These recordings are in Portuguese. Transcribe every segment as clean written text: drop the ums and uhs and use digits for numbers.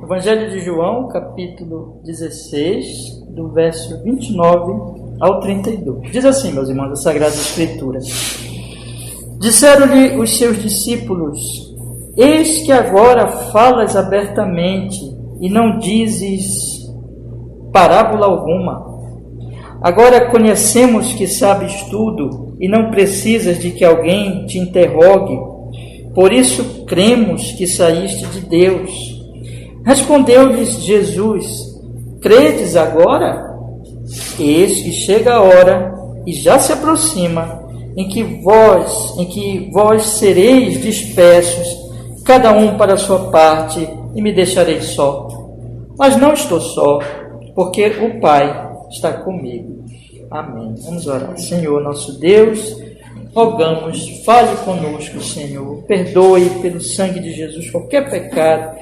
Evangelho de João, capítulo 16, do verso 29 ao 32. Diz assim, meus irmãos, a Sagrada Escritura: Disseram-lhe os seus discípulos: Eis que agora falas abertamente e não dizes parábola alguma. Agora conhecemos que sabes tudo e não precisas de que alguém te interrogue. Por isso cremos que saíste de Deus. Respondeu-lhes Jesus: Credes agora? Eis que chega a hora e já se aproxima em que vós sereis dispersos, cada um para a sua parte, e me deixareis só. Mas não estou só, porque o Pai está comigo. Amém. Vamos orar. Senhor, nosso Deus, rogamos, fale conosco, Senhor. Perdoe pelo sangue de Jesus qualquer pecado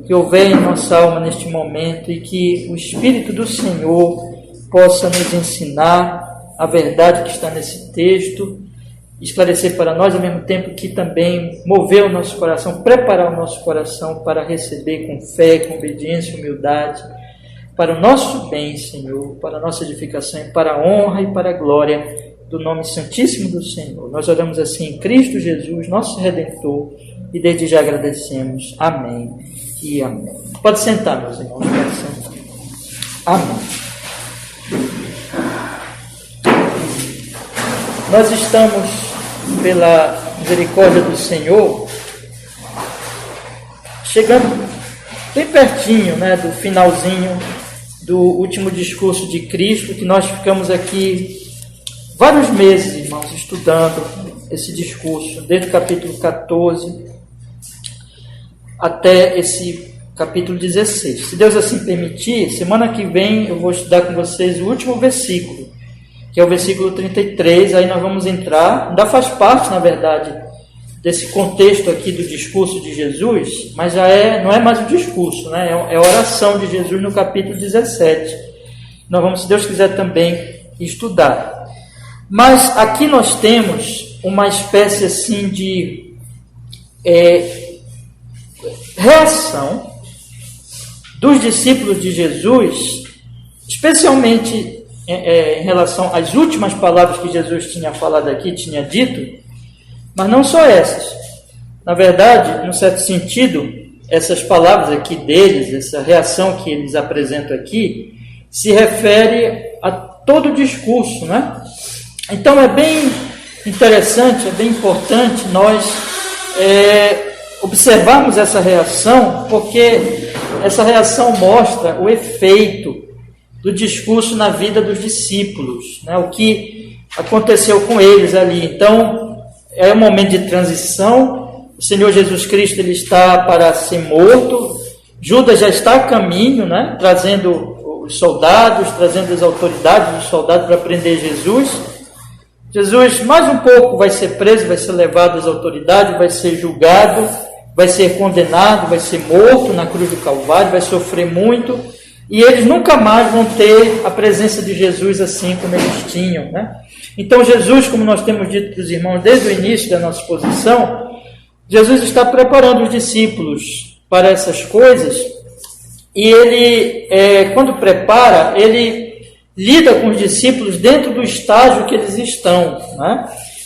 que houver em nossa alma neste momento, e que o Espírito do Senhor possa nos ensinar a verdade que está nesse texto, esclarecer para nós, ao mesmo tempo que também mover o nosso coração, preparar o nosso coração para receber com fé, com obediência e humildade, para o nosso bem, Senhor, para a nossa edificação e para a honra e para a glória do nome santíssimo do Senhor. Nós oramos assim em Cristo Jesus, nosso Redentor, e desde já agradecemos. Amém e amém. Pode sentar, meus irmãos, pode sentar. Amém. Nós estamos, pela misericórdia do Senhor, chegando bem pertinho, do finalzinho do último discurso de Cristo, que nós ficamos aqui vários meses, irmãos, estudando esse discurso, desde o capítulo 14 até esse capítulo 16. Se Deus assim permitir, semana que vem eu vou estudar com vocês o último versículo, que é o versículo 33, aí nós vamos entrar, ainda faz parte, na verdade, desse contexto aqui do discurso de Jesus, mas já não é mais um discurso, é a oração de Jesus no capítulo 17. Nós vamos, se Deus quiser, também estudar. Mas aqui nós temos uma espécie assim de reação dos discípulos de Jesus, especialmente em relação às últimas palavras que Jesus tinha falado aqui, tinha dito, mas não só essas. Na verdade, num certo sentido, essas palavras aqui deles, essa reação que eles apresentam aqui, se refere a todo o discurso, Então é bem interessante, é bem importante nós observarmos essa reação, porque essa reação mostra o efeito do discurso na vida dos discípulos, o que aconteceu com eles ali. Então, é um momento de transição. O Senhor Jesus Cristo ele está para ser morto. Judas já está a caminho, trazendo os soldados, trazendo as autoridades dos soldados para prender Jesus. Jesus, mais um pouco, vai ser preso, vai ser levado às autoridades, vai ser julgado, vai ser condenado, vai ser morto na cruz do Calvário, vai sofrer muito, e eles nunca mais vão ter a presença de Jesus assim como eles tinham, Então Jesus, como nós temos dito para os irmãos desde o início da nossa exposição, Jesus está preparando os discípulos para essas coisas, e ele, quando prepara, ele lida com os discípulos dentro do estágio que eles estão,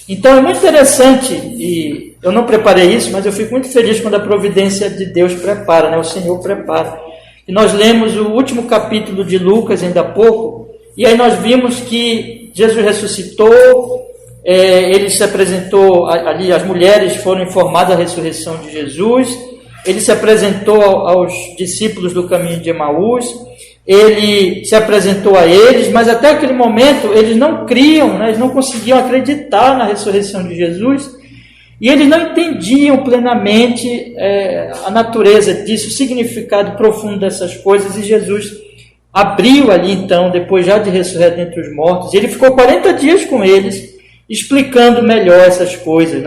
Então é muito interessante, e eu não preparei isso, mas eu fico muito feliz quando a providência de Deus prepara, o Senhor prepara. E nós lemos o último capítulo de Lucas ainda há pouco, e aí nós vimos que Jesus ressuscitou, ele se apresentou ali, as mulheres foram informadas da ressurreição de Jesus, ele se apresentou aos discípulos do caminho de Emaús, ele se apresentou a eles, mas até aquele momento eles não criam, eles não conseguiam acreditar na ressurreição de Jesus, e eles não entendiam plenamente a natureza disso, o significado profundo dessas coisas, e Jesus abriu ali então, depois já de ressurreto dentre os mortos, e ele ficou 40 dias com eles, explicando melhor essas coisas,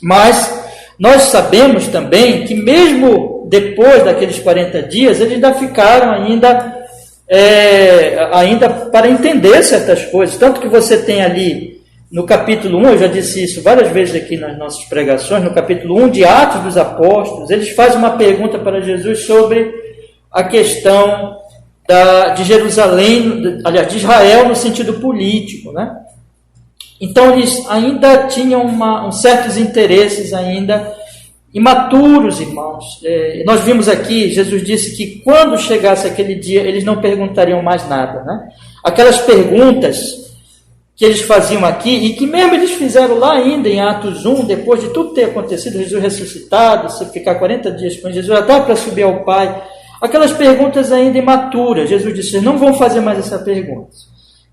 Mas nós sabemos também que mesmo depois daqueles 40 dias, eles ainda ficaram ainda para entender certas coisas, tanto que você tem ali no capítulo 1, eu já disse isso várias vezes aqui nas nossas pregações, no capítulo 1 de Atos dos Apóstolos, eles fazem uma pergunta para Jesus sobre a questão de Jerusalém, aliás, de Israel no sentido político, né? Então eles ainda tinham certos interesses ainda imaturos, irmãos. Nós vimos aqui, Jesus disse que quando chegasse aquele dia, eles não perguntariam mais nada, né? Aquelas perguntas que eles faziam aqui, e que mesmo eles fizeram lá ainda em Atos 1, depois de tudo ter acontecido, Jesus ressuscitado, você ficar 40 dias com Jesus, já dá para subir ao Pai, aquelas perguntas ainda imaturas. Jesus disse, vocês não vão fazer mais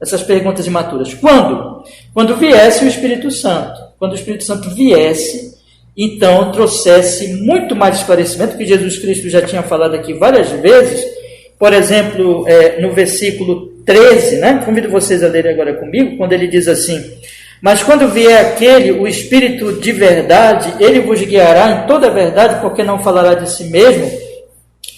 essas perguntas imaturas. Quando? Quando viesse o Espírito Santo. Quando o Espírito Santo viesse, então trouxesse muito mais esclarecimento, que Jesus Cristo já tinha falado aqui várias vezes. Por exemplo, no versículo 13, né? Convido vocês a lerem agora comigo, quando ele diz assim, mas quando vier aquele, o Espírito de verdade, ele vos guiará em toda a verdade, porque não falará de si mesmo,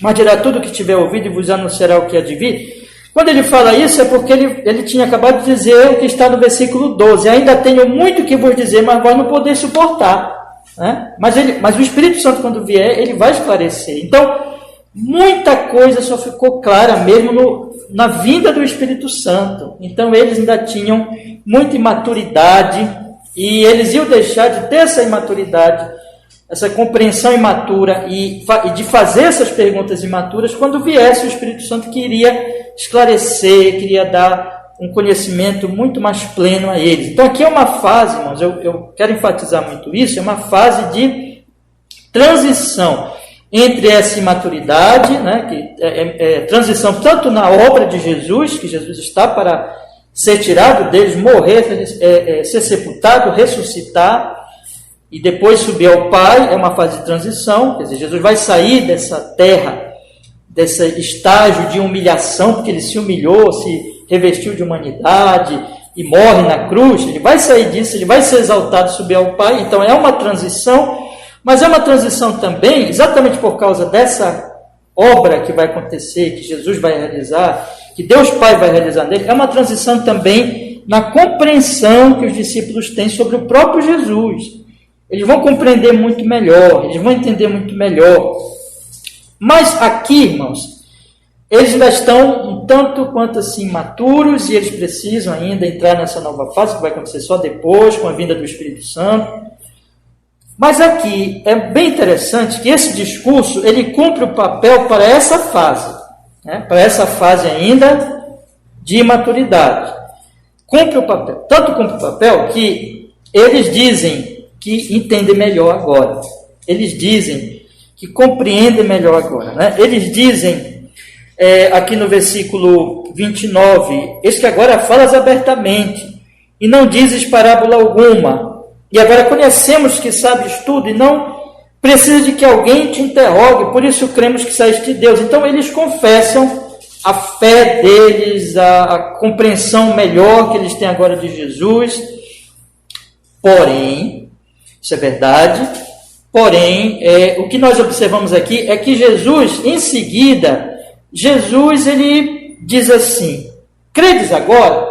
mas dirá tudo o que tiver ouvido e vos anunciará o que há de vir. Quando ele fala isso, é porque ele tinha acabado de dizer o que está no versículo 12, ainda tenho muito que vos dizer, mas vós não podeis suportar, né? Mas o Espírito Santo, quando vier, ele vai esclarecer. Então, muita coisa só ficou clara mesmo na vinda do Espírito Santo. Então eles ainda tinham muita imaturidade e eles iam deixar de ter essa imaturidade, essa compreensão imatura e de fazer essas perguntas imaturas quando viesse o Espírito Santo, que iria esclarecer, queria dar um conhecimento muito mais pleno a eles. Então aqui é uma fase, irmãos, eu quero enfatizar muito isso, é uma fase de transição entre essa imaturidade, né, que é transição tanto na obra de Jesus, que Jesus está para ser tirado deles, morrer, ser sepultado, ressuscitar e depois subir ao Pai, é uma fase de transição, quer dizer, Jesus vai sair dessa terra, desse estágio de humilhação, porque ele se humilhou, se revestiu de humanidade e morre na cruz, ele vai sair disso, ele vai ser exaltado, subir ao Pai, então é uma transição. Mas é uma transição também, exatamente por causa dessa obra que vai acontecer, que Jesus vai realizar, que Deus Pai vai realizar nele, é uma transição também na compreensão que os discípulos têm sobre o próprio Jesus. Eles vão compreender muito melhor, eles vão entender muito melhor. Mas aqui, irmãos, eles ainda estão um tanto quanto assim maturos e eles precisam ainda entrar nessa nova fase, que vai acontecer só depois, com a vinda do Espírito Santo. Mas aqui é bem interessante que esse discurso, ele cumpre o papel para essa fase, né? Para essa fase ainda de maturidade. Cumpre o papel, tanto cumpre o papel que eles dizem que entendem melhor agora. Eles dizem que compreendem melhor agora, né? Eles dizem, aqui no versículo 29, eis que agora falas abertamente e não dizes parábola alguma. E agora conhecemos que sabes tudo e não precisa de que alguém te interrogue, por isso cremos que saíste de Deus. Então eles confessam a fé deles, a compreensão melhor que eles têm agora de Jesus. Porém, isso é verdade, porém, o que nós observamos aqui é que Jesus, em seguida, ele diz assim, credes agora?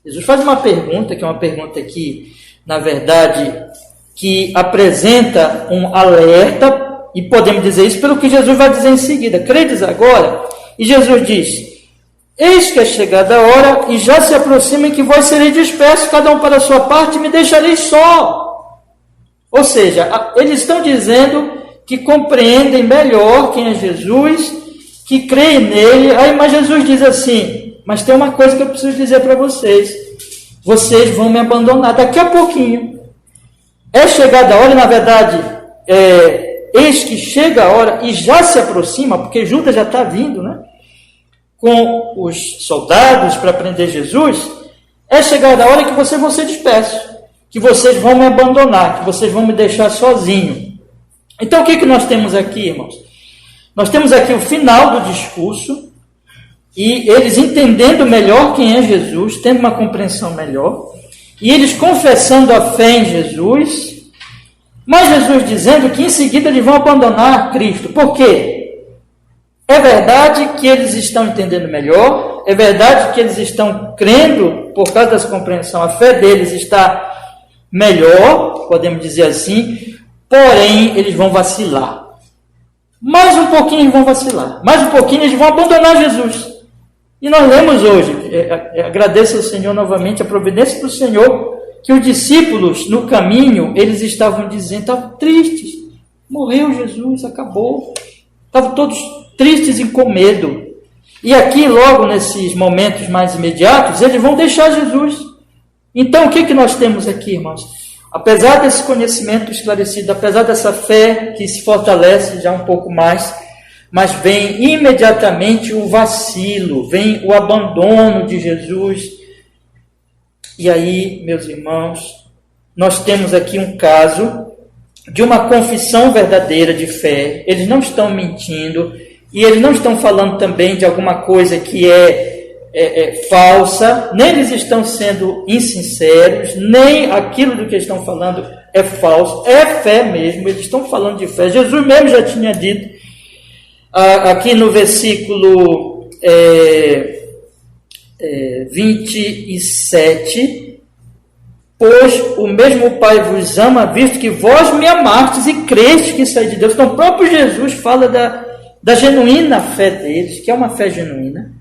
Jesus faz uma pergunta, que é uma pergunta que, na verdade, que apresenta um alerta, e podemos dizer isso pelo que Jesus vai dizer em seguida. Credes agora? E Jesus diz, eis que é chegada a hora, e já se aproxima em que vós sereis dispersos, cada um para a sua parte, e me deixareis só. Ou seja, eles estão dizendo que compreendem melhor quem é Jesus, que creem nele. Aí, mas Jesus diz assim, mas tem uma coisa que eu preciso dizer para vocês. Vocês vão me abandonar daqui a pouquinho. É chegada a hora, na verdade, eis que chega a hora e já se aproxima, porque Judas já está vindo, né? Com os soldados para prender Jesus. É chegada a hora que vocês vão ser dispersos, que vocês vão me abandonar, que vocês vão me deixar sozinho. Então, o que nós temos aqui, irmãos? Nós temos aqui o final do discurso, e eles entendendo melhor quem é Jesus, tendo uma compreensão melhor, e eles confessando a fé em Jesus, mas Jesus dizendo que em seguida eles vão abandonar Cristo. Por quê? É verdade que eles estão entendendo melhor, É verdade que eles estão crendo por causa dessa compreensão, a fé deles está melhor, podemos dizer assim, porém eles vão vacilar. Mais um pouquinho eles vão vacilar, mais um pouquinho eles vão abandonar Jesus. E nós lemos hoje, agradeço ao Senhor novamente, a providência do Senhor, que os discípulos no caminho, eles estavam dizendo, estavam tristes, morreu Jesus, acabou, estavam todos tristes e com medo. E aqui, logo nesses momentos mais imediatos, eles vão deixar Jesus. Então, o que nós temos aqui, irmãos? Apesar desse conhecimento esclarecido, apesar dessa fé que se fortalece já um pouco mais, mas vem imediatamente o vacilo, vem o abandono de Jesus. E aí, meus irmãos, nós temos aqui um caso de uma confissão verdadeira de fé. Eles não estão mentindo, e eles não estão falando também de alguma coisa que é falsa, nem eles estão sendo insinceros, nem aquilo do que eles estão falando é falso, é fé mesmo, eles estão falando de fé. Jesus mesmo já tinha dito, aqui no versículo 27, pois o mesmo Pai vos ama, visto que vós me amastes e crestes que saí de Deus. Então o próprio Jesus fala da genuína fé deles, que é uma fé genuína.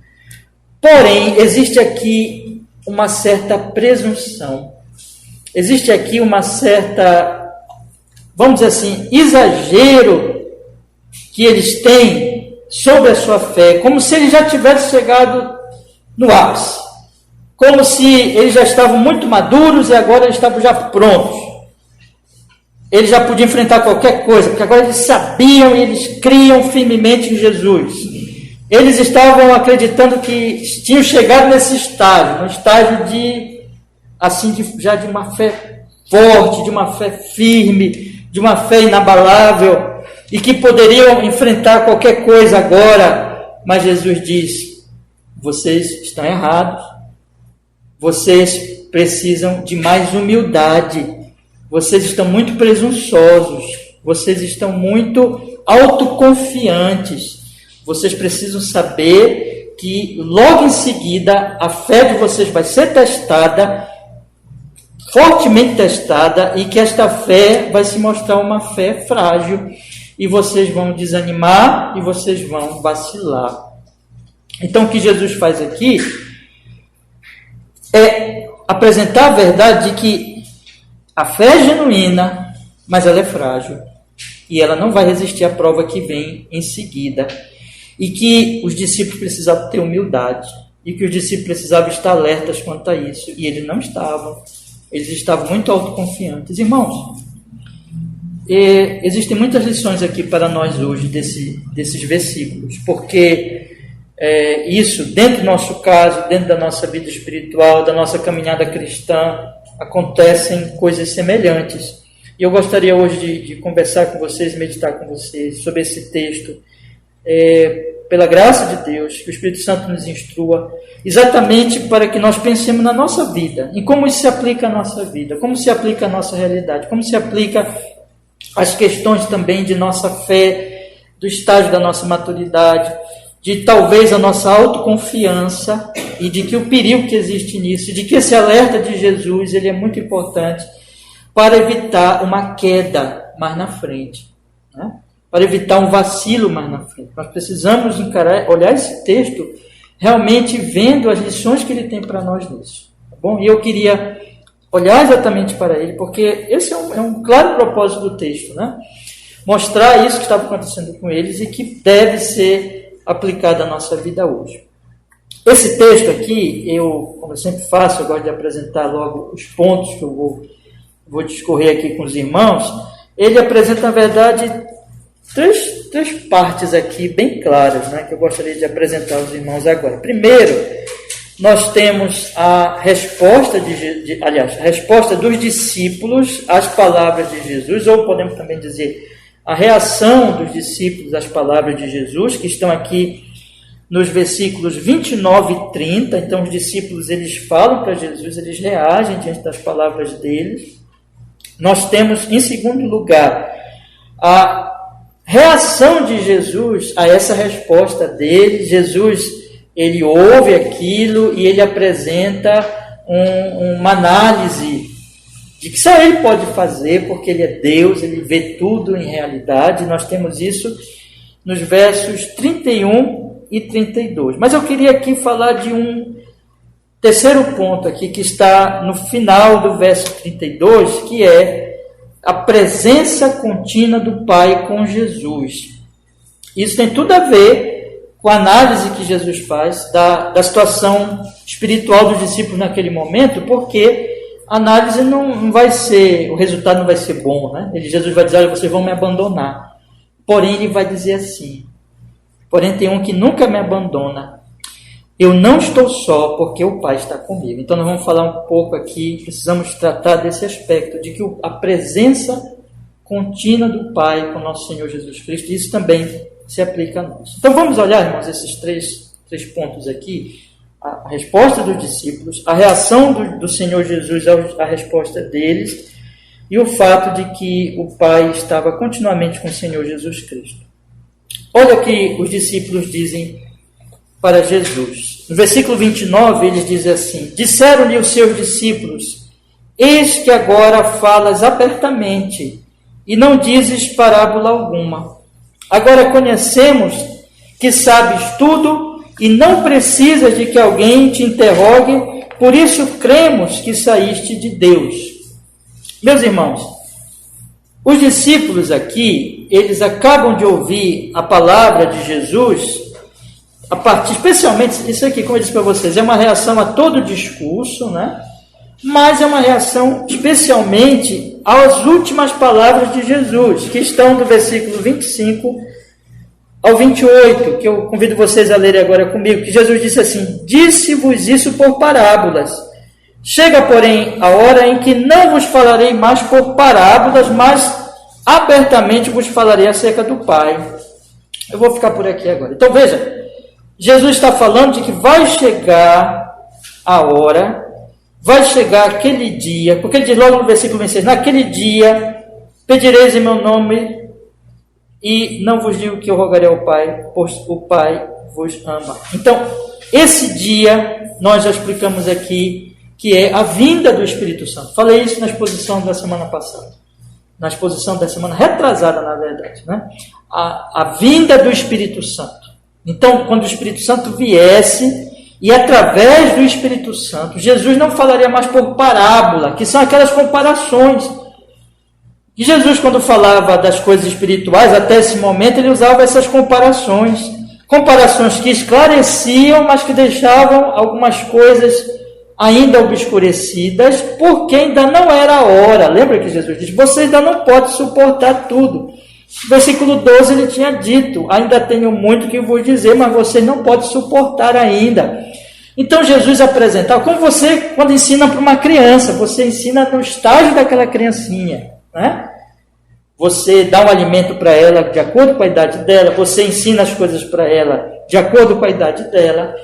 Porém, existe aqui uma certa presunção, existe aqui uma certa, vamos dizer assim, exagero que eles têm sobre a sua fé, como se eles já tivessem chegado no ápice, como se eles já estavam muito maduros e agora eles estavam já prontos. Eles já podiam enfrentar qualquer coisa, porque agora eles sabiam e eles criam firmemente em Jesus. Eles estavam acreditando que tinham chegado nesse estágio, no estágio já de uma fé forte, de uma fé firme, de uma fé inabalável, e que poderiam enfrentar qualquer coisa agora. Mas Jesus diz, vocês estão errados, vocês precisam de mais humildade, vocês estão muito presunçosos, vocês estão muito autoconfiantes. Vocês precisam saber que logo em seguida a fé de vocês vai ser testada, fortemente testada, e que esta fé vai se mostrar uma fé frágil, e vocês vão desanimar e vocês vão vacilar. Então o que Jesus faz aqui é apresentar a verdade de que a fé é genuína, mas ela é frágil, e ela não vai resistir à prova que vem em seguida. E que os discípulos precisavam ter humildade, e que os discípulos precisavam estar alertas quanto a isso, e eles não estavam, eles estavam muito autoconfiantes. Irmãos, existem muitas lições aqui para nós hoje desses versículos, porque isso, dentro do nosso caso, dentro da nossa vida espiritual, da nossa caminhada cristã, acontecem coisas semelhantes. E eu gostaria hoje de conversar com vocês, meditar com vocês sobre esse texto, pela graça de Deus, que o Espírito Santo nos instrua, exatamente para que nós pensemos na nossa vida, em como isso se aplica à nossa vida, como se aplica à nossa realidade, como se aplica às questões também de nossa fé, do estágio da nossa maturidade, de talvez a nossa autoconfiança, e de que o perigo que existe nisso, de que esse alerta de Jesus ele é muito importante para evitar uma queda mais na frente, né? Para evitar um vacilo mais na frente. Nós precisamos olhar esse texto realmente vendo as lições que ele tem para nós nisso. Tá bom? E eu queria olhar exatamente para ele, porque esse é um claro propósito do texto, né? Mostrar isso que estava acontecendo com eles e que deve ser aplicado à nossa vida hoje. Esse texto aqui, como eu sempre faço, eu gosto de apresentar logo os pontos que eu vou discorrer aqui com os irmãos. Ele apresenta, na verdade, três partes aqui bem claras, né, que eu gostaria de apresentar aos irmãos agora. Primeiro, nós temos a resposta a resposta dos discípulos às palavras de Jesus, ou podemos também dizer a reação dos discípulos às palavras de Jesus, que estão aqui nos versículos 29 e 30. Então os discípulos eles falam para Jesus, eles reagem diante das palavras deles. Nós temos, em segundo lugar, a reação de Jesus a essa resposta dele. Jesus ele ouve aquilo e ele apresenta uma análise de que só ele pode fazer, porque ele é Deus, ele vê tudo em realidade. Nós temos isso nos versos 31 e 32. Mas eu queria aqui falar de um terceiro ponto aqui, que está no final do verso 32, que é a presença contínua do Pai com Jesus. Isso tem tudo a ver com a análise que Jesus faz da situação espiritual dos discípulos naquele momento, porque a análise não vai ser, o resultado não vai ser bom, né? Jesus vai dizer, olha, vocês vão me abandonar. Porém, ele vai dizer assim, porém tem um que nunca me abandona. Eu não estou só, porque o Pai está comigo. Então, nós vamos falar um pouco aqui, precisamos tratar desse aspecto, de que a presença contínua do Pai com nosso Senhor Jesus Cristo, isso também se aplica a nós. Então, vamos olhar, irmãos, esses três pontos aqui, a resposta dos discípulos, a reação do Senhor Jesus à resposta deles, e o fato de que o Pai estava continuamente com o Senhor Jesus Cristo. Olha o que os discípulos dizem para Jesus. No versículo 29, eles dizem assim, disseram-lhe os seus discípulos, eis que agora falas abertamente, e não dizes parábola alguma. Agora conhecemos que sabes tudo, e não precisas de que alguém te interrogue, por isso cremos que saíste de Deus. Meus irmãos, os discípulos aqui, eles acabam de ouvir a palavra de Jesus, a partir, especialmente, isso aqui, como eu disse para vocês, é uma reação a todo o discurso, né? Mas é uma reação especialmente às últimas palavras de Jesus, que estão do versículo 25 ao 28, que eu convido vocês a lerem agora comigo, que Jesus disse assim, disse-vos isso por parábolas. Chega, porém, a hora em que não vos falarei mais por parábolas, mas abertamente vos falarei acerca do Pai. Eu vou ficar por aqui agora. Então, veja, Jesus está falando de que vai chegar a hora, vai chegar aquele dia, porque ele diz logo no versículo 26, naquele dia pedireis em meu nome e não vos digo que eu rogarei ao Pai, pois o Pai vos ama. Então, esse dia, nós já explicamos aqui, que é a vinda do Espírito Santo. Falei isso na exposição da semana passada. Na exposição da semana retrasada, na verdade. Né? A vinda do Espírito Santo. Então, quando o Espírito Santo viesse, e através do Espírito Santo, Jesus não falaria mais por parábola, que são aquelas comparações. E Jesus, quando falava das coisas espirituais, até esse momento, ele usava essas comparações. Comparações que esclareciam, mas que deixavam algumas coisas ainda obscurecidas, porque ainda não era a hora. Lembra que Jesus disse, você ainda não pode suportar tudo. No versículo 12 ele tinha dito, ainda tenho muito que vos dizer, mas você não pode suportar ainda. Então Jesus apresentava, como você, quando ensina para uma criança, você ensina no estágio daquela criancinha, né? Você dá um alimento para ela de acordo com a idade dela, você ensina as coisas para ela de acordo com a idade dela,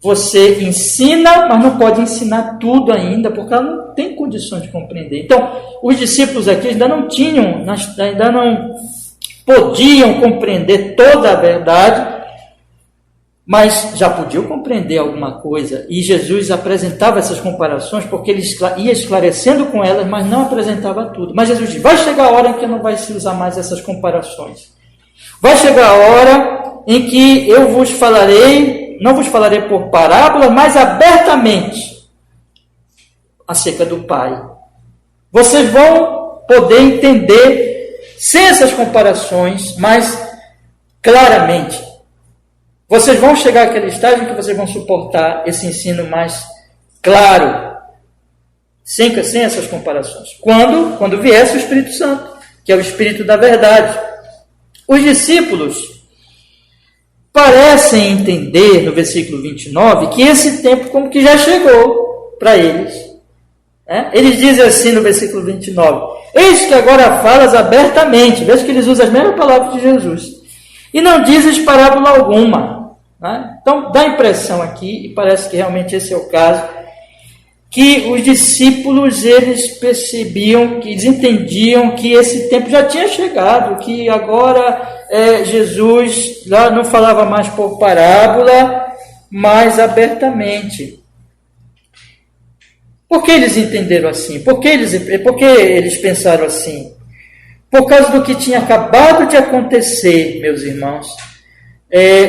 você ensina, mas não pode ensinar tudo ainda, porque ela não tem condições de compreender. Então, os discípulos aqui ainda não podiam compreender toda a verdade, mas já podiam compreender alguma coisa. E Jesus apresentava essas comparações, porque ele ia esclarecendo com elas, mas não apresentava tudo. Mas Jesus diz, vai chegar a hora em que não vai se usar mais essas comparações. Vai chegar a hora em que eu vos falarei, não vos falarei por parábolas, mas abertamente acerca do Pai. Vocês vão poder entender, sem essas comparações, mas claramente. Vocês vão chegar àquele estágio em que vocês vão suportar esse ensino mais claro, sem essas comparações. Quando viesse o Espírito Santo, que é o Espírito da verdade. Os discípulos parecem entender, no versículo 29, que esse tempo como que já chegou para eles. Eles dizem assim no versículo 29, eis que agora falas abertamente, veja que eles usam as mesmas palavras de Jesus, e não dizes parábola alguma. Então dá a impressão aqui, e parece que realmente esse é o caso, que os discípulos, eles percebiam, que eles entendiam que esse tempo já tinha chegado, que agora Jesus lá não falava mais por parábola, mais abertamente. Por que eles entenderam assim? Por que eles pensaram assim? Por causa do que tinha acabado de acontecer, meus irmãos.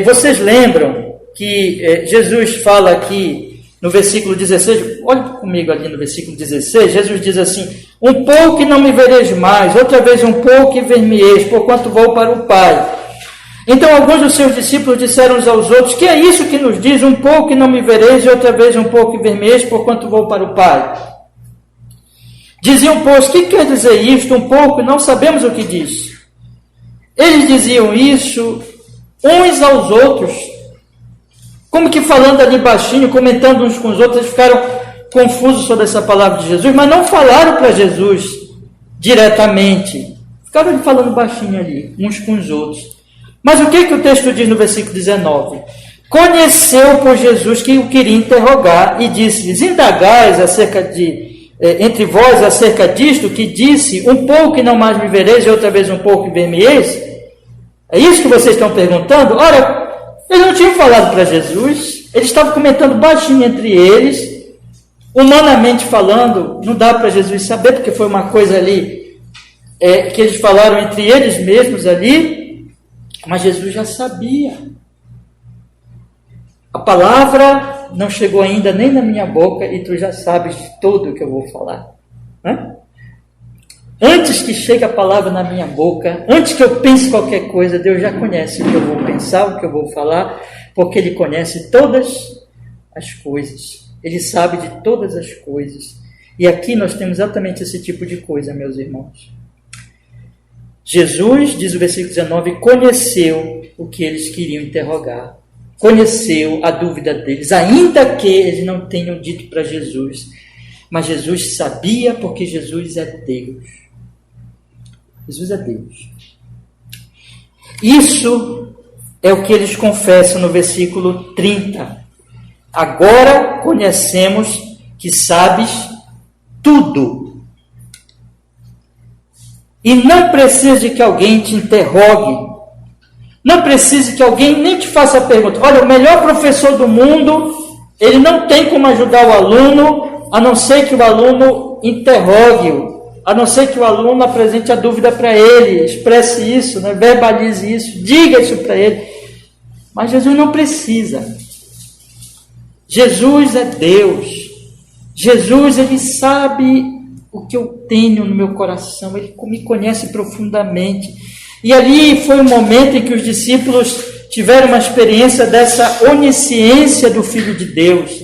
Vocês lembram que Jesus fala aqui no versículo 16, olhe comigo ali no versículo 16, Jesus diz assim: um pouco e não me vereis mais, outra vez um pouco e ver-me-eis, porquanto vou para o Pai. Então alguns dos seus discípulos disseram uns aos outros: que é isso que nos diz, um pouco e não me vereis, e outra vez um pouco e ver-me-eis, porquanto vou para o Pai? Diziam, pois, que quer dizer isto, um pouco, e não sabemos o que diz. Eles diziam isso uns aos outros, como que falando ali baixinho, comentando uns com os outros. Eles ficaram confusos sobre essa palavra de Jesus, mas não falaram para Jesus diretamente. Ficaram ali falando baixinho ali, uns com os outros. Mas o que o texto diz no versículo 19? Conheceu por Jesus que o queria interrogar e disse-lhes: indagais entre vós acerca disto, que disse, um pouco e não mais me vereis, e outra vez um pouco e ver-me-eis? É isso que vocês estão perguntando? Ora, eles não tinham falado para Jesus, eles estavam comentando baixinho entre eles, humanamente falando, não dá para Jesus saber, porque foi uma coisa ali que eles falaram entre eles mesmos ali, mas Jesus já sabia. A palavra não chegou ainda nem na minha boca e tu já sabes de tudo o que eu vou falar. Antes que chegue a palavra na minha boca, antes que eu pense qualquer coisa, Deus já conhece o que eu vou pensar, o que eu vou falar, porque Ele conhece todas as coisas. Ele sabe de todas as coisas. E aqui nós temos exatamente esse tipo de coisa, meus irmãos. Jesus, diz o versículo 19, conheceu o que eles queriam interrogar. Conheceu a dúvida deles, ainda que eles não tenham dito para Jesus. Mas Jesus sabia, porque Jesus é Deus. Jesus é Deus. Isso é o que eles confessam no versículo 30. Agora conhecemos que sabes tudo. E não precisa de que alguém te interrogue. Não precisa que alguém nem te faça a pergunta. Olha, o melhor professor do mundo, ele não tem como ajudar o aluno, a não ser que o aluno interrogue-o. A não ser que o aluno apresente a dúvida para ele, expresse isso, verbalize isso, diga isso para ele. Mas Jesus não precisa. Jesus é Deus. Jesus, Ele sabe o que eu tenho no meu coração. Ele me conhece profundamente. E ali foi um momento em que os discípulos tiveram uma experiência dessa onisciência do Filho de Deus.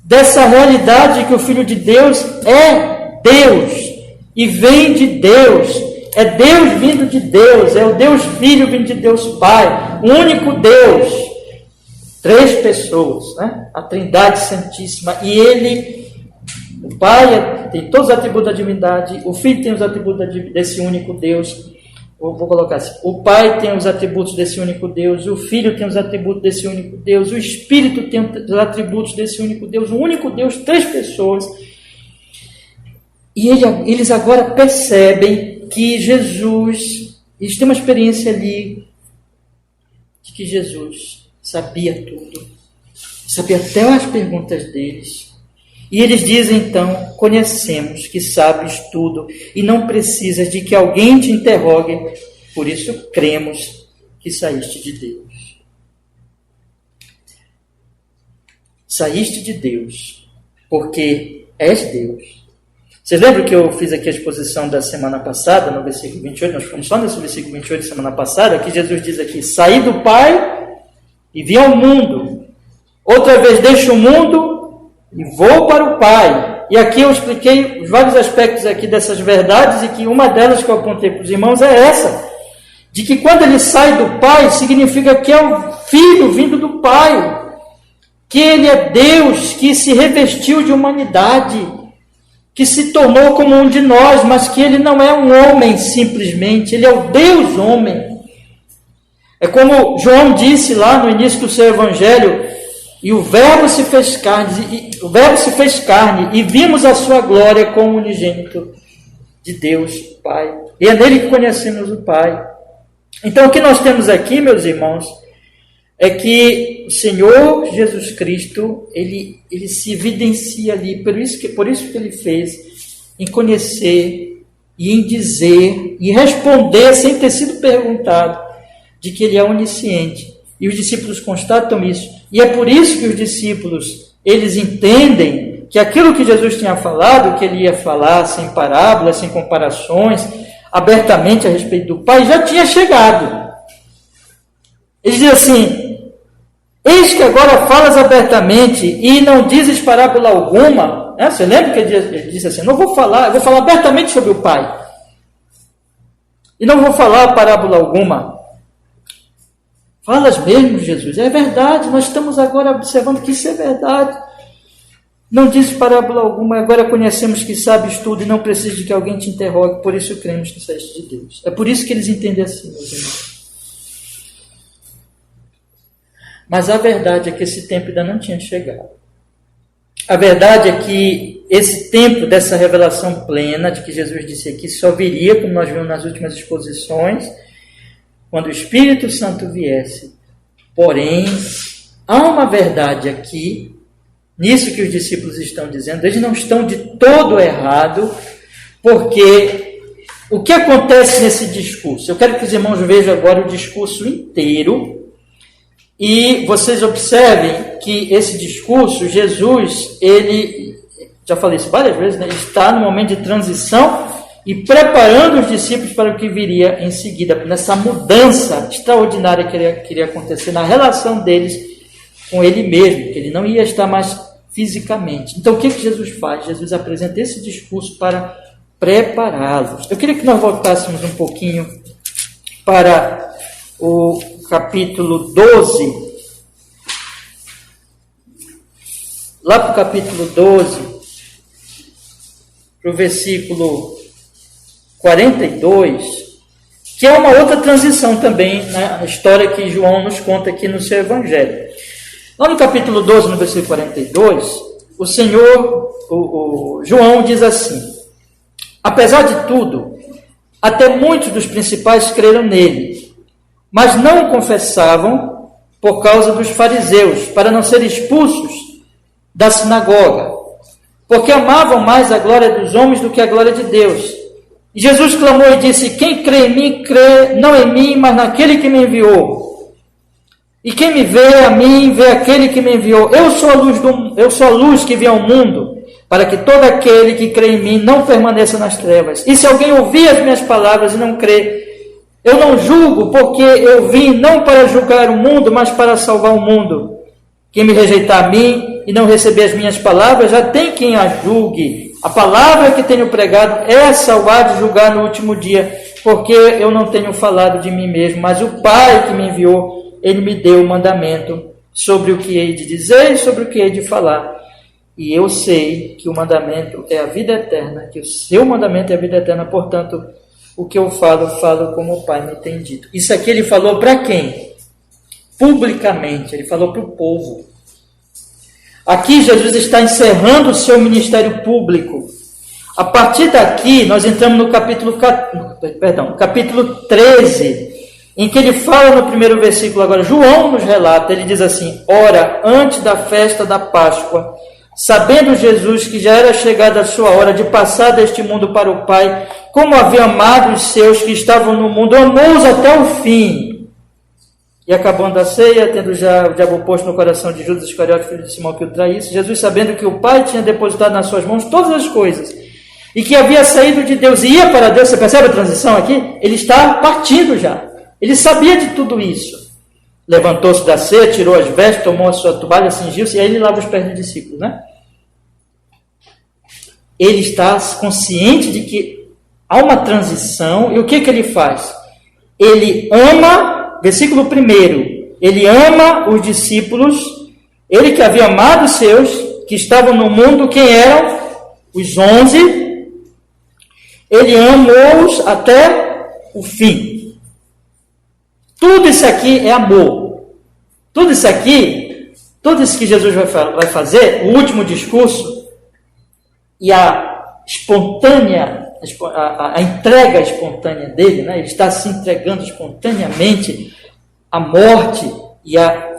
Dessa realidade que o Filho de Deus é Deus. E vem de Deus, é Deus vindo de Deus, é o Deus Filho vindo de Deus Pai, o único Deus, 3 pessoas, a Trindade Santíssima, e Ele, o Pai tem todos os atributos da divindade, o Filho tem os atributos desse único Deus, vou colocar assim, o Pai tem os atributos desse único Deus, o Filho tem os atributos desse único Deus, o Espírito tem os atributos desse único Deus, o único Deus, 3 pessoas. E eles agora percebem que Jesus, eles têm uma experiência ali, de que Jesus sabia tudo, sabia até as perguntas deles. E eles dizem então, conhecemos que sabes tudo e não precisas de que alguém te interrogue, por isso cremos que saíste de Deus. Saíste de Deus, porque és Deus. Vocês lembram que eu fiz aqui a exposição da semana passada, no versículo 28, nós ficamos só nesse versículo 28 semana passada, que Jesus diz aqui, saí do Pai e vim ao mundo. Outra vez deixo o mundo e vou para o Pai. E aqui eu expliquei os vários aspectos aqui dessas verdades, e que uma delas que eu apontei para os irmãos é essa, de que quando ele sai do Pai, significa que é o Filho vindo do Pai, que ele é Deus, que se revestiu de humanidade, que se tornou como um de nós, mas que ele não é um homem simplesmente, ele é o Deus homem. É como João disse lá no início do seu evangelho, e o Verbo se fez carne, e vimos a sua glória como unigênito de Deus Pai. E é nele que conhecemos o Pai. Então o que nós temos aqui, meus irmãos, é que o Senhor Jesus Cristo, ele se evidencia ali, por isso que ele fez, em conhecer e em dizer e responder sem ter sido perguntado, de que ele é onisciente. E os discípulos constatam isso. E é por isso que os discípulos, eles entendem que aquilo que Jesus tinha falado, que ele ia falar sem parábolas, sem comparações, abertamente a respeito do Pai, já tinha chegado. Eles dizem assim: eis que agora falas abertamente e não dizes parábola alguma. Você lembra que ele disse assim: eu vou falar abertamente sobre o Pai. E não vou falar parábola alguma. Falas mesmo, Jesus? É verdade, nós estamos agora observando que isso é verdade. Não diz parábola alguma, agora conhecemos que sabes tudo e não precisa de que alguém te interrogue, por isso cremos que saíste de Deus. É por isso que eles entendem assim, meus irmãos. Mas a verdade é que esse tempo ainda não tinha chegado. A verdade é que esse tempo dessa revelação plena, de que Jesus disse aqui, só viria, como nós vimos nas últimas exposições, quando o Espírito Santo viesse. Porém, há uma verdade aqui, nisso que os discípulos estão dizendo, eles não estão de todo errado, porque o que acontece nesse discurso? Eu quero que os irmãos vejam agora o discurso inteiro, e vocês observem que esse discurso, Jesus, ele, já falei isso várias vezes, né? Ele está no momento de transição e preparando os discípulos para o que viria em seguida, nessa mudança extraordinária que iria acontecer na relação deles com ele mesmo, que ele não ia estar mais fisicamente. Então, o que Jesus faz? Jesus apresenta esse discurso para prepará-los. Eu queria que nós voltássemos um pouquinho para o capítulo 12. Lá para o capítulo 12, para o versículo 42, que é uma outra transição também na história que João nos conta aqui no seu Evangelho. Lá no capítulo 12, no versículo 42, o Senhor, o João diz assim: apesar de tudo, até muitos dos principais creram nele, mas não o confessavam por causa dos fariseus, para não serem expulsos da sinagoga, porque amavam mais a glória dos homens do que a glória de Deus. E Jesus clamou e disse: quem crê em mim, crê não em mim, mas naquele que me enviou. E quem me vê a mim, vê aquele que me enviou. Eu sou a luz que vem ao mundo, para que todo aquele que crê em mim não permaneça nas trevas. E se alguém ouvir as minhas palavras e não crê, eu não julgo, porque eu vim não para julgar o mundo, mas para salvar o mundo. Quem me rejeitar a mim e não receber as minhas palavras, já tem quem a julgue. A palavra que tenho pregado é salvar de julgar no último dia, porque eu não tenho falado de mim mesmo, mas o Pai que me enviou, ele me deu o mandamento sobre o que hei de dizer e sobre o que hei de falar. E eu sei que o mandamento é a vida eterna, que o seu mandamento é a vida eterna, portanto, o que eu falo como o Pai me tem dito. Isso aqui ele falou para quem? Publicamente, ele falou para o povo. Aqui Jesus está encerrando o seu ministério público. A partir daqui, nós entramos no capítulo 13, em que ele fala no primeiro versículo agora, João nos relata, ele diz assim: ora, antes da festa da Páscoa, sabendo Jesus que já era chegada a sua hora de passar deste mundo para o Pai, como havia amado os seus que estavam no mundo, amou-os até o fim. E acabando a ceia, tendo já o diabo posto no coração de Judas Iscariote, filho de Simão, que o traísse, Jesus, sabendo que o Pai tinha depositado nas suas mãos todas as coisas, e que havia saído de Deus e ia para Deus, você percebe a transição aqui? Ele está partindo já. Ele sabia de tudo isso. Levantou-se da ceia, tirou as vestes, tomou a sua toalha, cingiu-se, e aí ele lava os pés dos discípulos, né? Ele está consciente de que há uma transição, e o que ele faz? Ele ama... Versículo 1, ele ama os discípulos, ele que havia amado os seus, que estavam no mundo, quem eram? Os 11, ele amou-os até o fim. Tudo isso aqui é amor. Tudo isso que Jesus vai fazer, o último discurso, e a espontânea, a entrega espontânea dele, né? Ele está se entregando espontaneamente à morte e à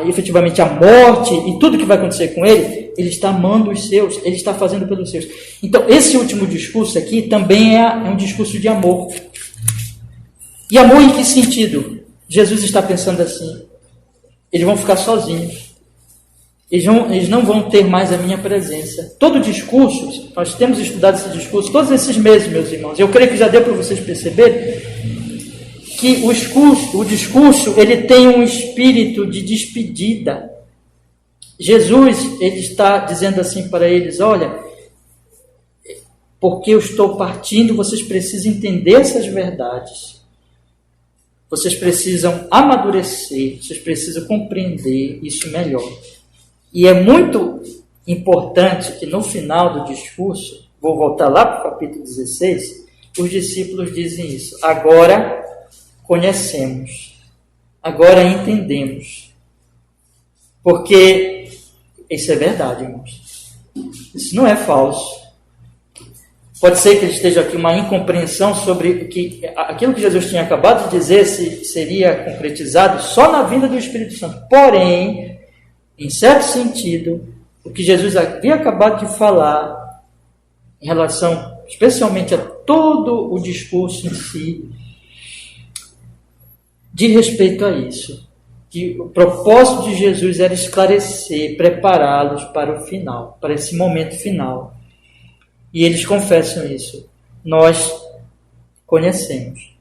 efetivamente a morte e tudo que vai acontecer com ele, ele está amando os seus, ele está fazendo pelos seus. Então, esse último discurso aqui também é um discurso de amor. E amor em que sentido? Jesus está pensando assim: eles vão ficar sozinhos. Eles não vão ter mais a minha presença. Todo discurso, nós temos estudado esse discurso todos esses meses, meus irmãos. Eu creio que já deu para vocês perceberem que o discurso ele tem um espírito de despedida. Jesus, ele está dizendo assim para eles: olha, porque eu estou partindo, vocês precisam entender essas verdades. Vocês precisam amadurecer, vocês precisam compreender isso melhor. E é muito importante que no final do discurso, vou voltar lá para o capítulo 16, os discípulos dizem isso: agora conhecemos, agora entendemos. Porque isso é verdade, irmãos. Isso não é falso. Pode ser que esteja aqui uma incompreensão sobre que aquilo que Jesus tinha acabado de dizer seria concretizado só na vinda do Espírito Santo. Porém, em certo sentido, o que Jesus havia acabado de falar em relação especialmente a todo o discurso em si, diz respeito a isso. Que o propósito de Jesus era esclarecer, prepará-los para o final, para esse momento final. E eles confessam isso. Nós conhecemos.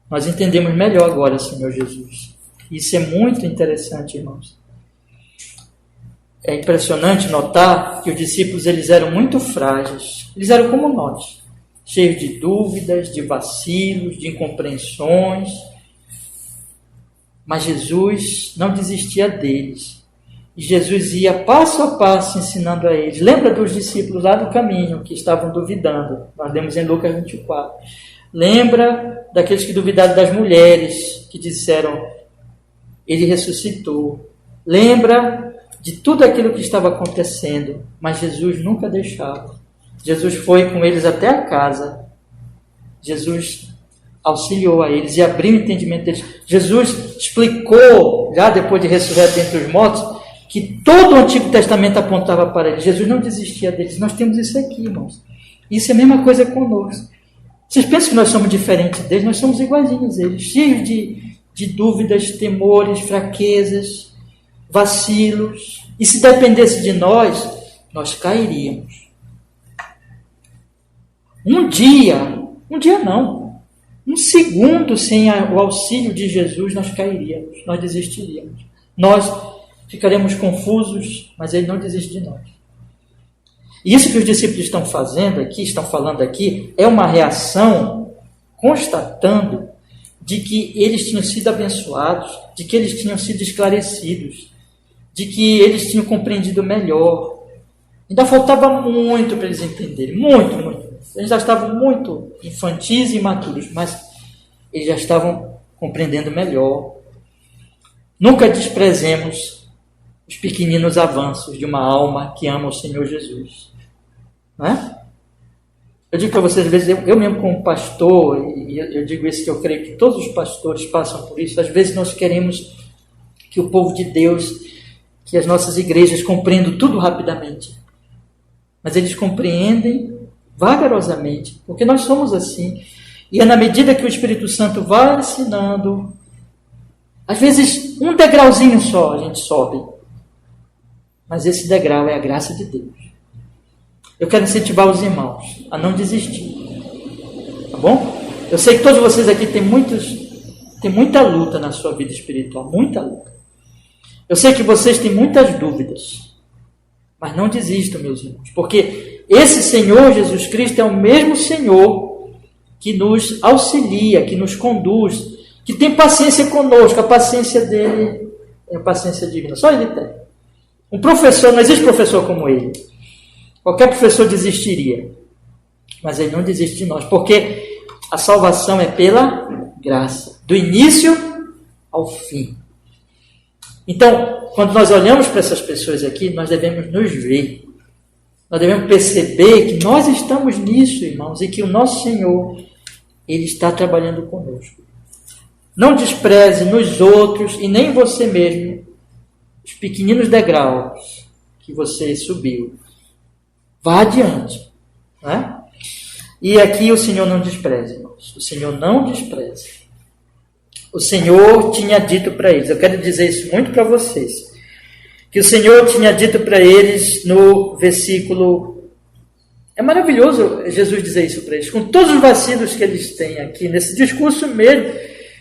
Nós entendemos melhor agora, Senhor Jesus. Isso é muito interessante, irmãos. É impressionante notar que os discípulos eles eram muito frágeis. Eles eram como nós, cheios de dúvidas, de vacilos, de incompreensões. Mas Jesus não desistia deles. E Jesus ia passo a passo ensinando a eles. Lembra dos discípulos lá do caminho que estavam duvidando? Nós lemos em Lucas 24. Lembra daqueles que duvidaram das mulheres que disseram: ele ressuscitou. Lembra de tudo aquilo que estava acontecendo, mas Jesus nunca deixava. Jesus foi com eles até a casa. Jesus auxiliou a eles e abriu o entendimento deles. Jesus explicou, já depois de ressurreto dentre os mortos, que todo o Antigo Testamento apontava para ele. Jesus não desistia deles. Nós temos isso aqui, irmãos. Isso é a mesma coisa conosco. Vocês pensam que nós somos diferentes deles? Nós somos iguaizinhos a eles, cheios de dúvidas, temores, fraquezas, vacilos. E se dependesse de nós, nós cairíamos. Um dia não, um segundo sem o auxílio de Jesus, nós cairíamos, nós desistiríamos. Nós ficaremos confusos, mas ele não desiste de nós. E isso que os discípulos estão falando aqui, é uma reação constatando de que eles tinham sido abençoados, de que eles tinham sido esclarecidos, de que eles tinham compreendido melhor. Ainda faltava muito para eles entenderem, muito. Eles já estavam muito infantis e imaturos, mas eles já estavam compreendendo melhor. Nunca desprezemos os pequeninos avanços de uma alma que ama o Senhor Jesus. Não é? Eu digo para vocês, às vezes, eu mesmo como pastor, e eu digo isso que eu creio que todos os pastores passam por isso, às vezes nós queremos que o povo de Deus, que as nossas igrejas compreendam tudo rapidamente. Mas eles compreendem vagarosamente, porque nós somos assim. E é na medida que o Espírito Santo vai ensinando, às vezes um degrauzinho só a gente sobe. Mas esse degrau é a graça de Deus. Eu quero incentivar os irmãos a não desistir. Tá bom? Eu sei que todos vocês aqui têm muita luta na sua vida espiritual. Muita luta. Eu sei que vocês têm muitas dúvidas. Mas não desistam, meus irmãos. Porque esse Senhor Jesus Cristo é o mesmo Senhor que nos auxilia, que nos conduz, que tem paciência conosco. A paciência dele é a paciência divina. Só ele tem. Um professor, não existe professor como ele. Qualquer professor desistiria. Mas ele não desiste de nós. Porque a salvação é pela graça. Do início ao fim. Então, quando nós olhamos para essas pessoas aqui, nós devemos nos ver. Nós devemos perceber que nós estamos nisso, irmãos. E que o nosso Senhor, Ele está trabalhando conosco. Não despreze nos outros e nem você mesmo os pequeninos degraus que você subiu. Vá adiante. Né? E aqui o Senhor não despreza, irmãos. O Senhor não despreza. O Senhor tinha dito para eles, eu quero dizer isso muito para vocês, que o Senhor tinha dito para eles no versículo... É maravilhoso Jesus dizer isso para eles, com todos os vacilos que eles têm aqui, nesse discurso mesmo.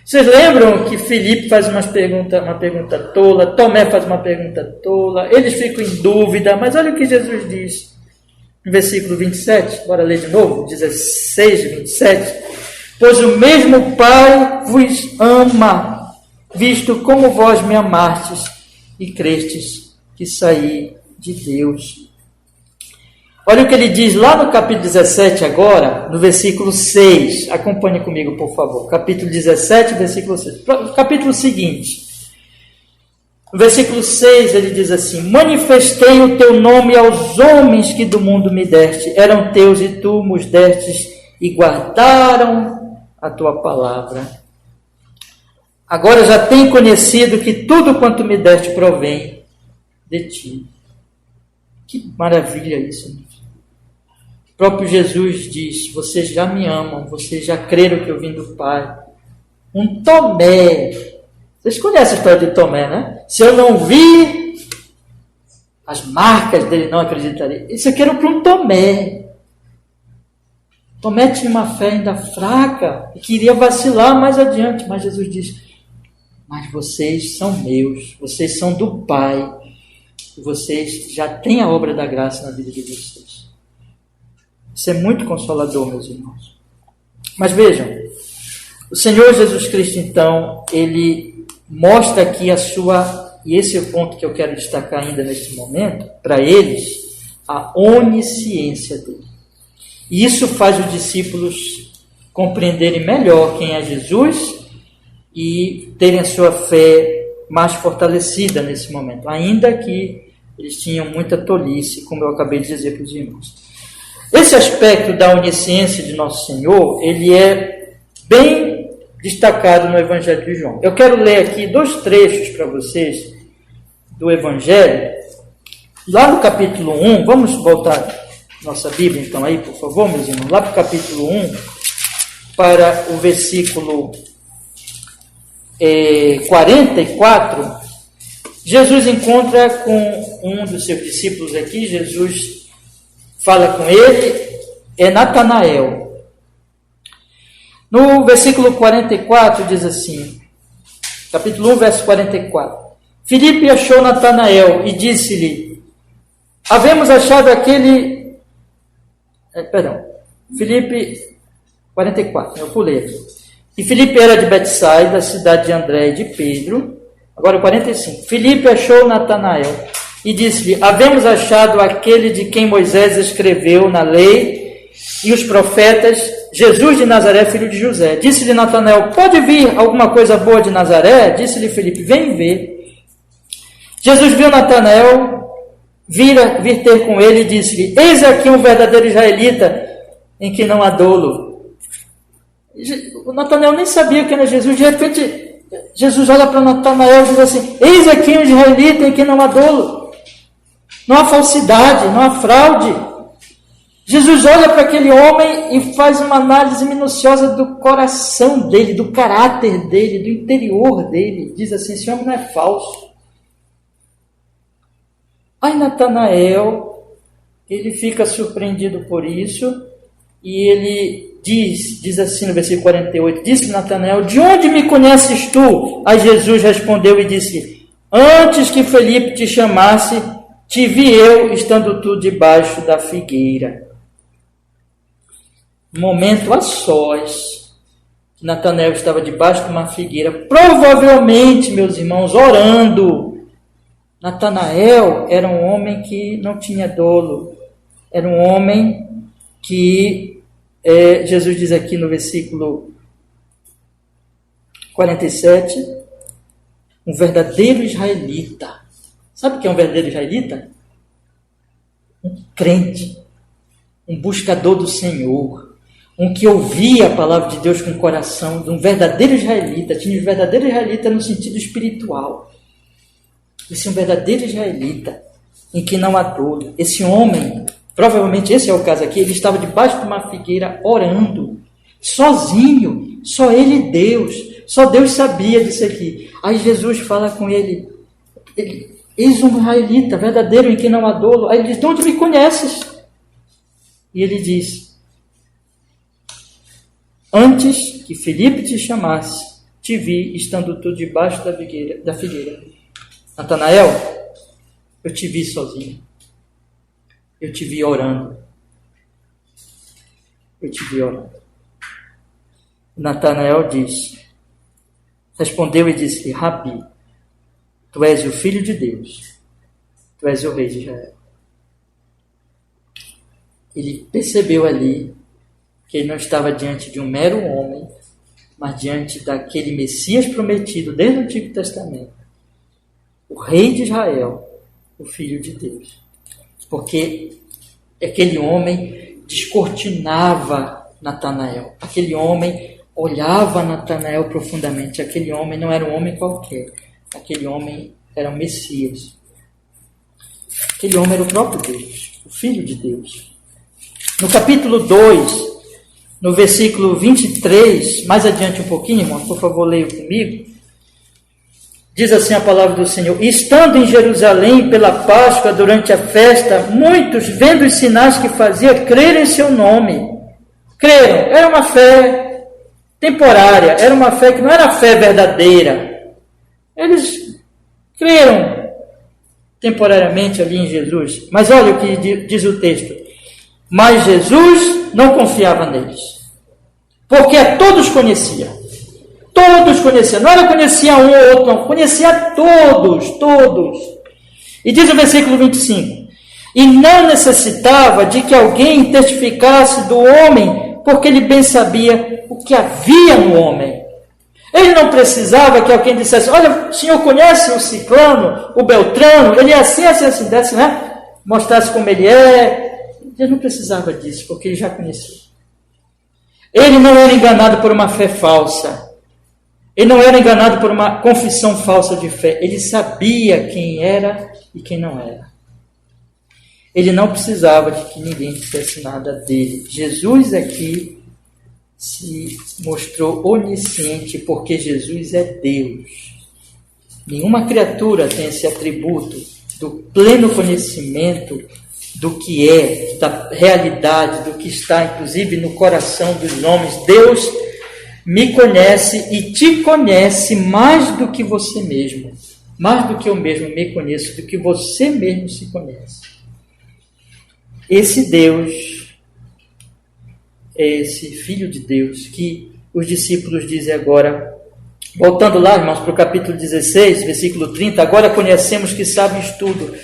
Vocês lembram que Filipe faz uma pergunta tola, Tomé faz uma pergunta tola, eles ficam em dúvida, mas olha o que Jesus diz no versículo 27, bora ler de novo, 16 e 27. Pois o mesmo Pai vos ama, visto como vós me amastes e crestes que saí de Deus. Olha o que ele diz lá no capítulo 17 agora, no versículo 6. Acompanhe comigo, por favor. Capítulo 17, versículo 6. Capítulo seguinte. No versículo 6 ele diz assim: manifestei o teu nome aos homens que do mundo me deste. Eram teus e tu os destes e guardaram a tua palavra. Agora já tenho conhecido que tudo quanto me deste provém de ti. Que maravilha isso, né? O próprio Jesus diz: vocês já me amam, vocês já creram que eu vim do Pai. Um Tomé. Vocês conhecem a história de Tomé, né? Se eu não vi as marcas dele, não acreditaria. Isso aqui era para um Tomé. Tomé tinha uma fé ainda fraca e queria vacilar mais adiante, mas Jesus diz: mas vocês são meus, vocês são do Pai, e vocês já têm a obra da graça na vida de vocês. Isso é muito consolador, meus irmãos. Mas vejam, o Senhor Jesus Cristo, então, ele mostra aqui a sua, e esse é o ponto que eu quero destacar ainda neste momento, para eles, a onisciência dele. E isso faz os discípulos compreenderem melhor quem é Jesus e terem a sua fé mais fortalecida nesse momento, ainda que eles tinham muita tolice, como eu acabei de dizer para os irmãos. Esse aspecto da onisciência de Nosso Senhor, ele é bem destacado no Evangelho de João. Eu quero ler aqui 2 trechos para vocês do Evangelho. Lá no capítulo 1, vamos voltar nossa Bíblia então aí, por favor, meus irmãos. Lá para o capítulo 1, para o versículo 44, Jesus encontra com um dos seus discípulos aqui, Jesus fala com ele, é Natanael. No versículo 44 diz assim, capítulo 1, verso 44. Filipe achou Natanael e disse-lhe: havemos achado aquele... Filipe 44, eu pulei aqui. E Filipe era de Betsaida, cidade de André e de Pedro. Agora 45. Filipe achou Natanael e disse-lhe: havemos achado aquele de quem Moisés escreveu na lei e os profetas, Jesus de Nazaré, filho de José. Disse-lhe Natanael: pode vir alguma coisa boa de Nazaré? Disse-lhe Filipe: vem ver. Jesus viu Natanael vir ter com ele e disse-lhe: eis aqui um verdadeiro israelita em que não há dolo. O Natanael nem sabia que era Jesus. De repente Jesus olha para Natanael e diz assim: eis aqui um israelita em que não há dolo, não há falsidade, não há fraude. Jesus olha para aquele homem e faz uma análise minuciosa do coração dele, do caráter dele, do interior dele. Diz assim: esse homem não é falso. Aí Natanael, ele fica surpreendido por isso e ele diz assim no versículo 48, disse Natanael: de onde me conheces tu? Aí Jesus respondeu e disse: antes que Felipe te chamasse, te vi eu estando tu debaixo da figueira. Um momento a sós, Natanael estava debaixo de uma figueira, provavelmente, meus irmãos, orando. Natanael era um homem que não tinha dolo, era um homem que, Jesus diz aqui no versículo 47, um verdadeiro israelita. Sabe o que é um verdadeiro israelita? Um crente, um buscador do Senhor, um que ouvia a palavra de Deus com o coração, de um verdadeiro israelita. Tinha um verdadeiro israelita no sentido espiritual. Esse é um verdadeiro israelita, em que não há dolo. Esse homem, provavelmente esse é o caso aqui, ele estava debaixo de uma figueira orando, sozinho, só ele e Deus. Só Deus sabia disso aqui. Aí Jesus fala com ele, eis um israelita verdadeiro em que não há dolo. Aí ele diz, de onde me conheces? E ele diz, antes que Filipe te chamasse, te vi estando tu debaixo da figueira. Natanael, eu te vi sozinho. Eu te vi orando. Eu te vi orando. Natanael respondeu e disse, Rabi, tu és o Filho de Deus, tu és o Rei de Israel. Ele percebeu ali que ele não estava diante de um mero homem, mas diante daquele Messias prometido desde o Antigo Testamento, o Rei de Israel, o Filho de Deus. Porque aquele homem descortinava Natanael, aquele homem olhava Natanael profundamente. Aquele homem não era um homem qualquer. Aquele homem era o Messias. Aquele homem era o próprio Deus, o Filho de Deus. No capítulo 2, no versículo 23, mais adiante um pouquinho, irmão, por favor, leia comigo. Diz assim a palavra do Senhor. Estando em Jerusalém pela Páscoa, durante a festa, muitos, vendo os sinais que fazia, creram em seu nome. Creram. Era uma fé temporária, era uma fé que não era fé verdadeira. Eles creram temporariamente ali em Jesus. Mas olha o que diz o texto. Mas Jesus não confiava neles, porque a todos conhecia. Todos conheciam. Não era conhecia um ou outro, não. Conhecia todos. E diz o versículo 25. E não necessitava de que alguém testificasse do homem, porque ele bem sabia o que havia no homem. Ele não precisava que alguém dissesse, olha, o senhor conhece o ciclano, o beltrano, ele é assim, desse, né? Mostrasse como ele é. Ele não precisava disso, porque ele já conhecia. Ele não era enganado por uma fé falsa. Ele não era enganado por uma confissão falsa de fé. Ele sabia quem era e quem não era. Ele não precisava de que ninguém dissesse nada dele. Jesus aqui se mostrou onisciente porque Jesus é Deus. Nenhuma criatura tem esse atributo do pleno conhecimento do que é, da realidade, do que está inclusive no coração dos homens. Deus me conhece e te conhece mais do que você mesmo. Mais do que eu mesmo me conheço, do que você mesmo se conhece. Esse Deus é esse Filho de Deus que os discípulos dizem agora, voltando lá, irmãos, para o capítulo 16, versículo 30, agora conhecemos que sabes tudo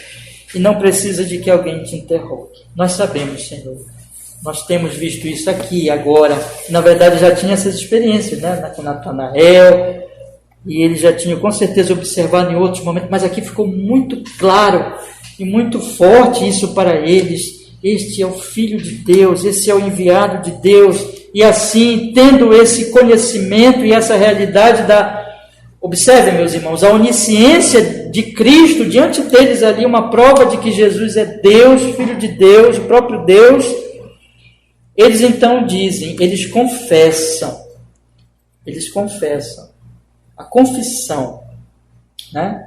e não precisa de que alguém te interrogue. Nós sabemos, Senhor. Nós temos visto isso aqui, agora. Na verdade, já tinha essas experiências, né? Com Natanael, e ele já tinha, com certeza, observado em outros momentos, mas aqui ficou muito claro e muito forte isso para eles. Este é o Filho de Deus, esse é o enviado de Deus, e assim, tendo esse conhecimento e essa realidade observem, meus irmãos, a onisciência de Cristo, diante deles ali, uma prova de que Jesus é Deus, Filho de Deus, o próprio Deus. Eles então dizem, eles confessam, a confissão, né?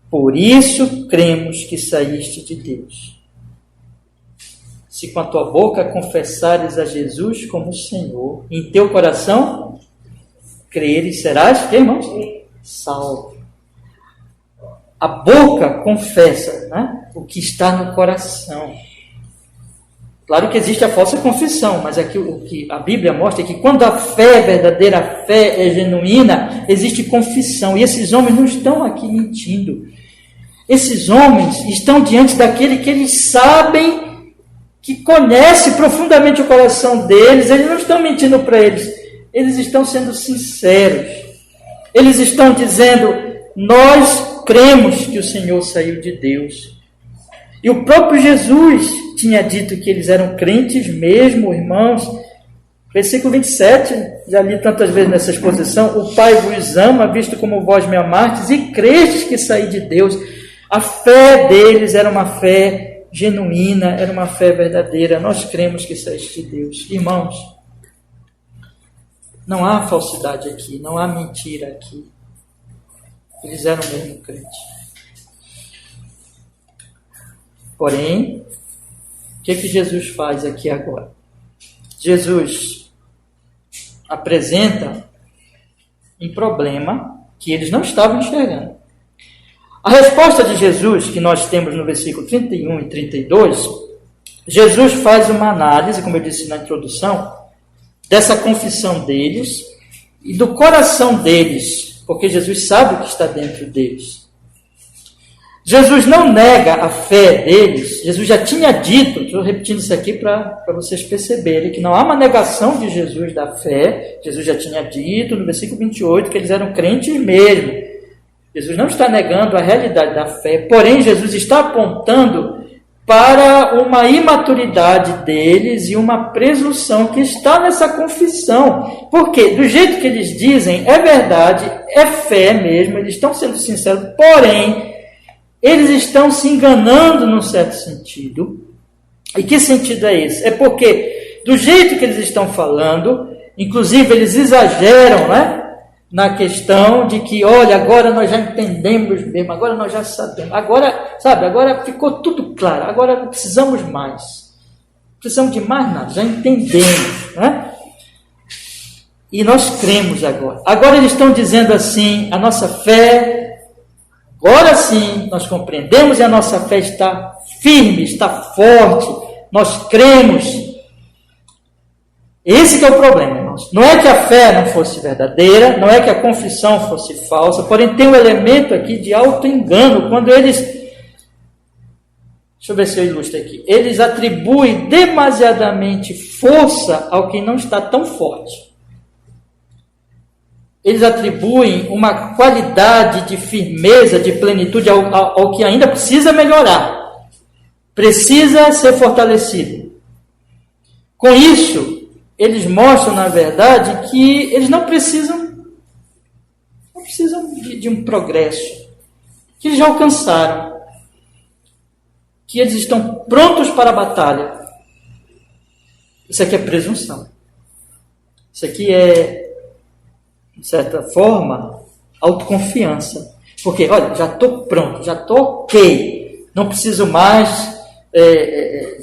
Por isso cremos que saíste de Deus. Se com a tua boca confessares a Jesus como Senhor, em teu coração creres, serás, que, irmãos? Salvo. A boca confessa, né? O que está no coração. Claro que existe a falsa confissão, mas aqui o que a Bíblia mostra é que quando a fé é verdadeira, a fé é genuína, existe confissão. E esses homens não estão aqui mentindo. Esses homens estão diante daquele que eles sabem, que conhece profundamente o coração deles. Eles não estão mentindo para eles. Eles estão sendo sinceros. Eles estão dizendo, nós cremos que o Senhor saiu de Deus. E o próprio Jesus tinha dito que eles eram crentes mesmo, irmãos, Versículo 27, já li tantas vezes nessa exposição: o Pai vos ama, visto como vós me amastes e crestes que saí de Deus. A fé deles era uma fé genuína, era uma fé verdadeira. Nós cremos que saíste de Deus. Irmãos, não há falsidade aqui, não há mentira aqui. Eles eram mesmo crentes. Porém, o que Jesus faz aqui agora? Jesus apresenta um problema que eles não estavam enxergando. A resposta de Jesus, que nós temos no versículo 31 e 32, Jesus faz uma análise, como eu disse na introdução, dessa confissão deles e do coração deles, porque Jesus sabe o que está dentro deles. Jesus não nega a fé deles. Jesus já tinha dito, estou repetindo isso aqui para vocês perceberem, que não há uma negação de Jesus da fé. Jesus já tinha dito no versículo 28 que eles eram crentes mesmo. Jesus não está negando a realidade da fé, porém Jesus está apontando para uma imaturidade deles e uma presunção que está nessa confissão. Porque do jeito que eles dizem, é verdade, é fé mesmo, eles estão sendo sinceros, porém eles estão se enganando num certo sentido. E que sentido é esse? É porque, do jeito que eles estão falando, inclusive eles exageram, né? Na questão de que, olha, agora nós já entendemos mesmo, agora nós já sabemos, agora, sabe, agora ficou tudo claro, agora não precisamos mais. Não precisamos de mais nada, já entendemos, né? E nós cremos agora. Agora eles estão dizendo assim, a nossa fé... Agora sim, nós compreendemos e a nossa fé está firme, está forte, nós cremos. Esse que é o problema, irmãos. Não é que a fé não fosse verdadeira, não é que a confissão fosse falsa, porém tem um elemento aqui de auto-engano, quando eles... Deixa eu ver se eu ilustro aqui. Eles atribuem demasiadamente força ao que não está tão forte. Eles atribuem uma qualidade de firmeza, de plenitude ao que ainda precisa melhorar. Precisa ser fortalecido. Com isso, eles mostram, na verdade, que eles não precisam de um progresso. Que eles já alcançaram. Que eles estão prontos para a batalha. Isso aqui é presunção. Isso aqui é, de certa forma, autoconfiança. Porque, olha, já estou pronto, já estou ok. Não preciso mais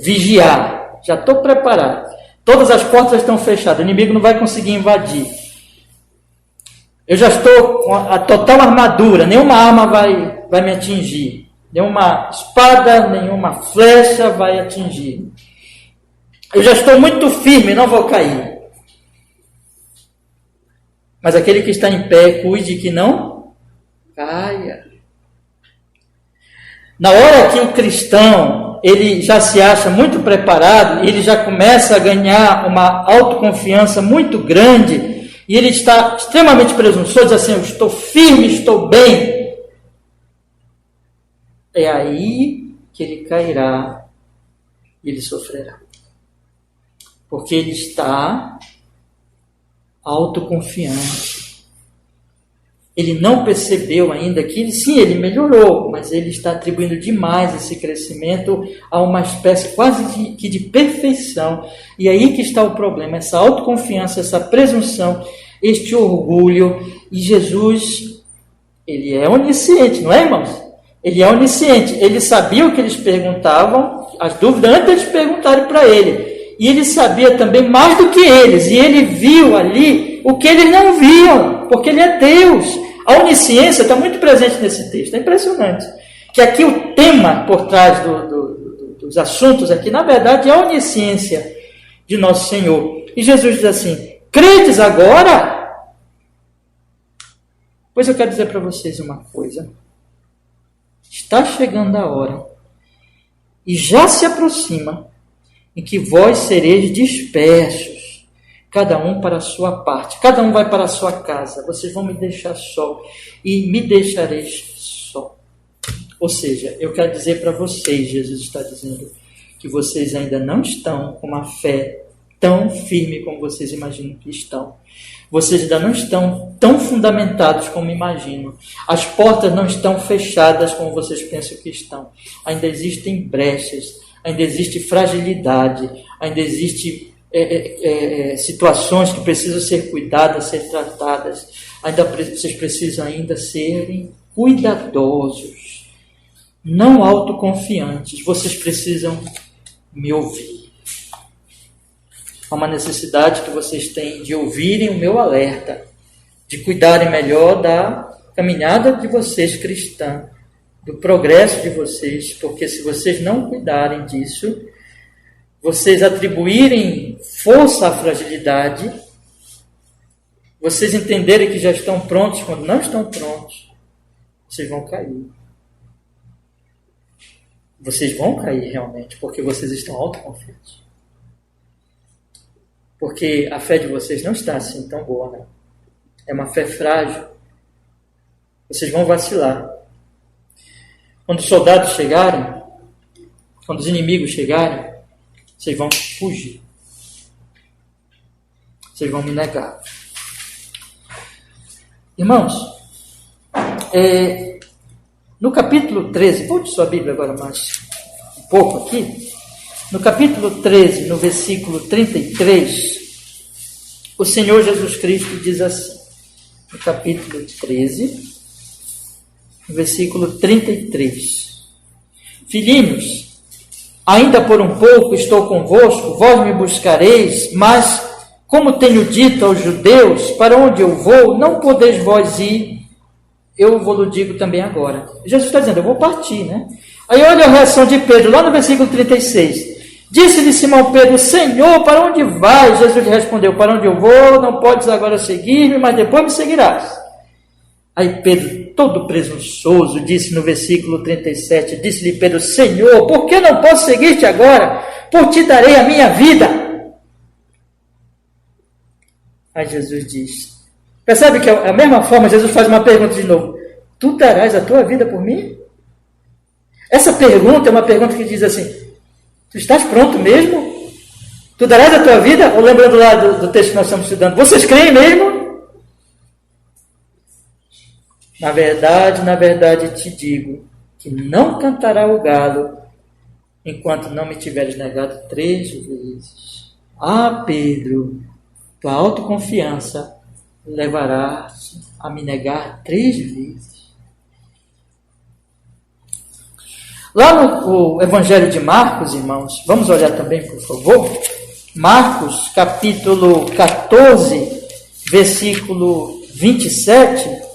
vigiar. Já estou preparado. Todas as portas estão fechadas. O inimigo não vai conseguir invadir. Eu já estou com a total armadura. Nenhuma arma vai me atingir. Nenhuma espada, nenhuma flecha vai atingir. Eu já estou muito firme, não vou cair. Mas aquele que está em pé, cuide que não caia. Na hora que o cristão, ele já se acha muito preparado, ele já começa a ganhar uma autoconfiança muito grande, e ele está extremamente presunçoso, assim, eu estou firme, estou bem. É aí que ele cairá e ele sofrerá. Porque ele está autoconfiante. Ele não percebeu ainda que ele melhorou, mas ele está atribuindo demais esse crescimento a uma espécie quase de perfeição. E aí que está o problema, essa autoconfiança, essa presunção, este orgulho. E Jesus, ele é onisciente, não é, irmãos? Ele é onisciente. Ele sabia o que eles perguntavam, as dúvidas, antes de eles perguntarem para ele. E ele sabia também mais do que eles. E ele viu ali o que eles não viam, porque ele é Deus. A onisciência está muito presente nesse texto. É impressionante. Que aqui o tema por trás dos assuntos aqui, na verdade, é a onisciência de nosso Senhor. E Jesus diz assim, credes agora? Pois eu quero dizer para vocês uma coisa. Está chegando a hora, e já se aproxima, em que vós sereis dispersos, cada um para a sua parte, cada um vai para a sua casa, vocês vão me deixar só, e me deixareis só. Ou seja, eu quero dizer para vocês, Jesus está dizendo, que vocês ainda não estão com uma fé tão firme como vocês imaginam que estão. Vocês ainda não estão tão fundamentados como imaginam. As portas não estão fechadas como vocês pensam que estão. Ainda existem brechas, ainda existe fragilidade, ainda existe situações que precisam ser cuidadas, ser tratadas. Vocês precisam ainda serem cuidadosos, não autoconfiantes. Vocês precisam me ouvir. Há uma necessidade que vocês têm de ouvirem o meu alerta, de cuidarem melhor da caminhada de vocês cristã, do progresso de vocês, porque se vocês não cuidarem disso, vocês atribuírem força à fragilidade, vocês entenderem que já estão prontos quando não estão prontos, vocês vão cair. Vocês vão cair realmente, porque vocês estão autoconfiantes. Porque a fé de vocês não está assim tão boa, né? É uma fé frágil. Vocês vão vacilar. Quando os soldados chegarem, quando os inimigos chegarem, vocês vão fugir. Vocês vão me negar. Irmãos, no capítulo 13, volte sua Bíblia agora mais um pouco aqui. No capítulo 13, no versículo 33, o Senhor Jesus Cristo diz assim, no capítulo 13, no versículo 33, Filhinhos, ainda por um pouco estou convosco, vós me buscareis, mas, como tenho dito aos judeus, para onde eu vou, não podeis vós ir, eu vou-lo digo também agora. Jesus está dizendo, eu vou partir, né? Aí olha a reação de Pedro, lá no versículo 36, disse-lhe Simão Pedro, Senhor, para onde vais? Jesus lhe respondeu, para onde eu vou, não podes agora seguir-me, mas depois me seguirás. Aí Pedro, todo presunçoso, disse no versículo 37, disse-lhe Pedro, Senhor, por que não posso seguir-te agora? Por ti darei a minha vida. Aí Jesus diz, percebe que é a mesma forma, Jesus faz uma pergunta de novo, tu darás a tua vida por mim? Essa pergunta é uma pergunta que diz assim, tu estás pronto mesmo? Tu darás a tua vida? Ou lembrando lá do texto que nós estamos estudando, vocês creem mesmo? Na verdade te digo que não cantará o galo enquanto não me tiveres negado 3 vezes. Ah, Pedro, tua autoconfiança levará a me negar 3 vezes. Lá no Evangelho de Marcos, irmãos, vamos olhar também, por favor. Marcos, capítulo 14, versículo 27.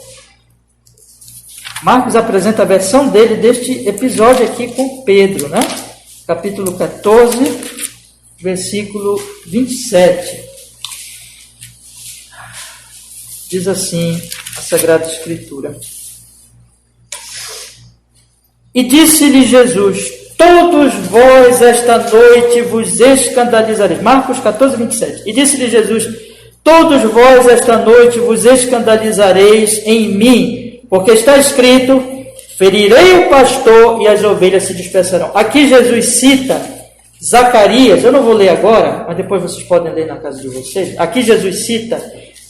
Marcos apresenta a versão dele deste episódio aqui com Pedro, né? Capítulo 14, versículo 27. Diz assim a Sagrada Escritura. E disse-lhe Jesus, todos vós esta noite vos escandalizareis. Marcos 14, 27. E disse-lhe Jesus, todos vós esta noite vos escandalizareis em mim, porque está escrito, ferirei o pastor e as ovelhas se dispersarão. Aqui Jesus cita Zacarias, eu não vou ler agora, mas depois vocês podem ler na casa de vocês. Aqui Jesus cita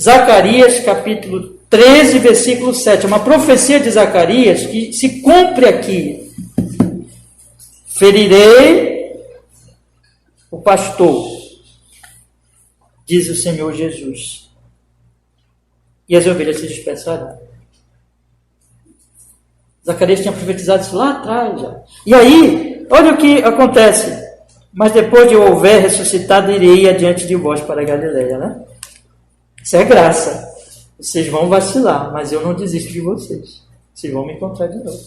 Zacarias capítulo 13, versículo 7, uma profecia de Zacarias que se cumpre aqui. Ferirei o pastor, diz o Senhor Jesus, e as ovelhas se dispersarão. Zacarias tinha profetizado isso lá atrás já. E aí, olha o que acontece. Mas depois de eu houver ressuscitado, irei adiante de vós para a Galileia, né? Isso é graça. Vocês vão vacilar, mas eu não desisto de vocês. Vocês vão me encontrar de novo.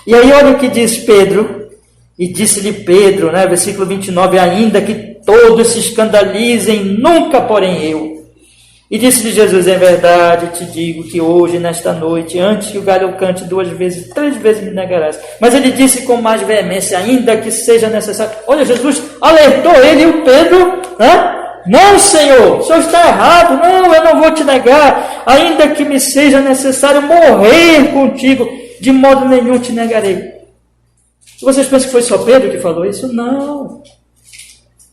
E aí olha o que diz Pedro. E disse-lhe Pedro, né, versículo 29, ainda que todos se escandalizem, nunca porém eu. E disse-lhe Jesus, em verdade te digo que hoje, nesta noite, antes que o galho cante 2 vezes, 3 vezes me negarás. Mas ele disse com mais veemência, ainda que seja necessário. Olha, Jesus alertou ele e o Pedro, né? Não, Senhor, o Senhor está errado. Não, eu não vou te negar. Ainda que me seja necessário morrer contigo, de modo nenhum te negarei. Vocês pensam que foi só Pedro que falou isso? Não.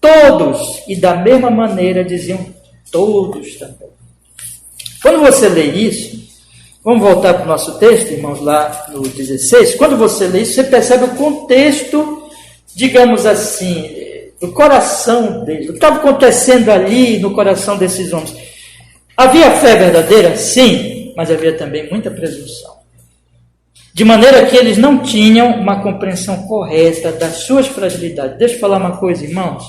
todos, e da mesma maneira diziam todos também. Quando você lê isso, vamos voltar para o nosso texto, irmãos, lá no 16. Quando você lê isso, você percebe o contexto, digamos assim, do coração deles, o que estava acontecendo ali no coração desses homens. Havia fé verdadeira? Sim, mas havia também muita presunção. De maneira que eles não tinham uma compreensão correta das suas fragilidades. Deixa eu falar uma coisa, irmãos.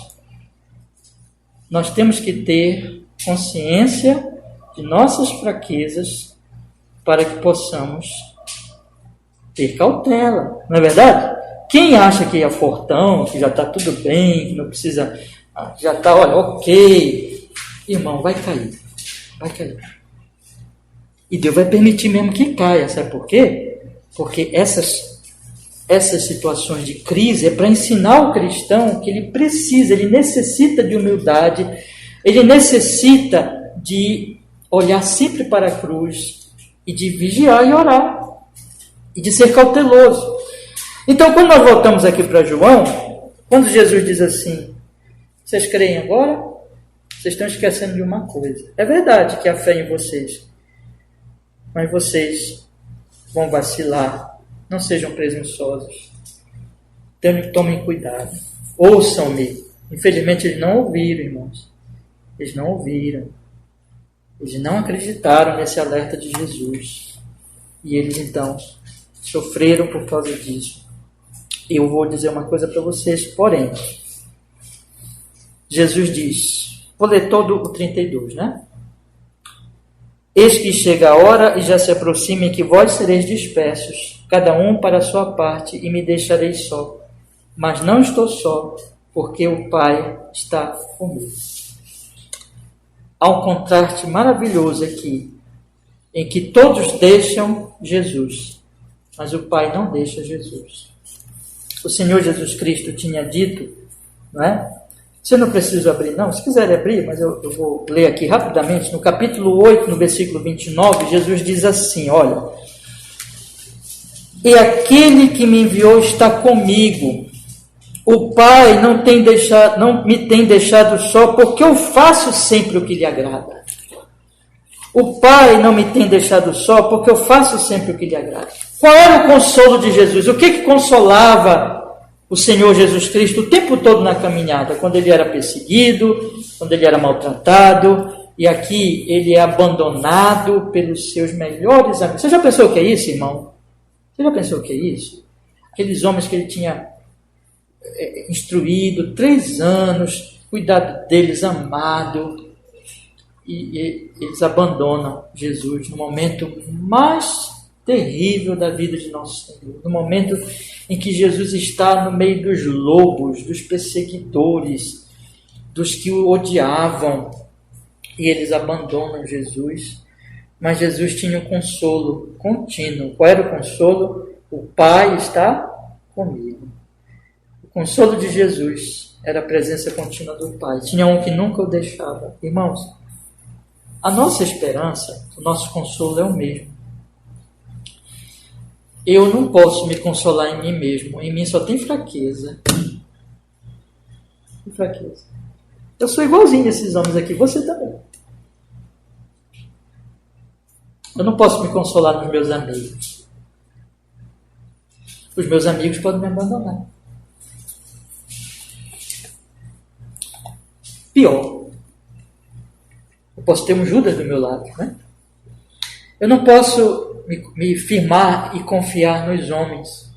Nós temos que ter consciência de nossas fraquezas para que possamos ter cautela, não é verdade? Quem acha que é fortão, que já está tudo bem, que não precisa, já está, olha, ok, irmão, vai cair, vai cair. E Deus vai permitir mesmo que caia, sabe por quê? Porque essas situações de crise é para ensinar o cristão que ele precisa, ele necessita de humildade, ele necessita de olhar sempre para a cruz e de vigiar e orar e de ser cauteloso. Então, quando nós voltamos aqui para João, quando Jesus diz assim, vocês creem agora? Vocês estão esquecendo de uma coisa. É verdade que há fé em vocês, mas vocês vão vacilar. Não sejam presunçosos. Tomem cuidado. Ouçam-me. Infelizmente, eles não ouviram, irmãos. Eles não ouviram. Eles não acreditaram nesse alerta de Jesus. E eles, então, sofreram por causa disso. Eu vou dizer uma coisa para vocês, porém. Jesus diz, vou ler todo o 32, né? Eis que chega a hora e já se aproxima em que vós sereis dispersos, cada um para a sua parte, e me deixareis só. Mas não estou só, porque o Pai está comigo. Há um contraste maravilhoso aqui, em que todos deixam Jesus, mas o Pai não deixa Jesus. O Senhor Jesus Cristo tinha dito, não é? Você não precisa abrir, não. Se quiser abrir, mas eu vou ler aqui rapidamente. No capítulo 8, no versículo 29, Jesus diz assim, olha. E aquele que me enviou está comigo. O Pai não me tem deixado só, porque eu faço sempre o que lhe agrada. O Pai não me tem deixado só, porque eu faço sempre o que lhe agrada. Qual era o consolo de Jesus? O que consolava o Senhor Jesus Cristo o tempo todo na caminhada? Quando ele era perseguido, quando ele era maltratado, e aqui ele é abandonado pelos seus melhores amigos. Você já pensou o que é isso, irmão? Você já pensou o que é isso? Aqueles homens que ele tinha instruído 3 anos, cuidado deles, amado, e eles abandonam Jesus no momento mais terrível da vida de nosso Senhor, no momento em que Jesus está no meio dos lobos, dos perseguidores, dos que o odiavam, e eles abandonam Jesus. Mas Jesus tinha um consolo contínuo. Qual era o consolo? O Pai está comigo. O consolo de Jesus era a presença contínua do Pai. Tinha um que nunca o deixava. Irmãos, a nossa esperança, o nosso consolo é o mesmo. Eu não posso me consolar em mim mesmo. Em mim só tem fraqueza. E fraqueza. Eu sou igualzinho esses homens aqui. Você também. Eu não posso me consolar nos meus amigos. Os meus amigos podem me abandonar. Pior. Eu posso ter um Judas do meu lado, né? Eu não posso me firmar e confiar nos homens.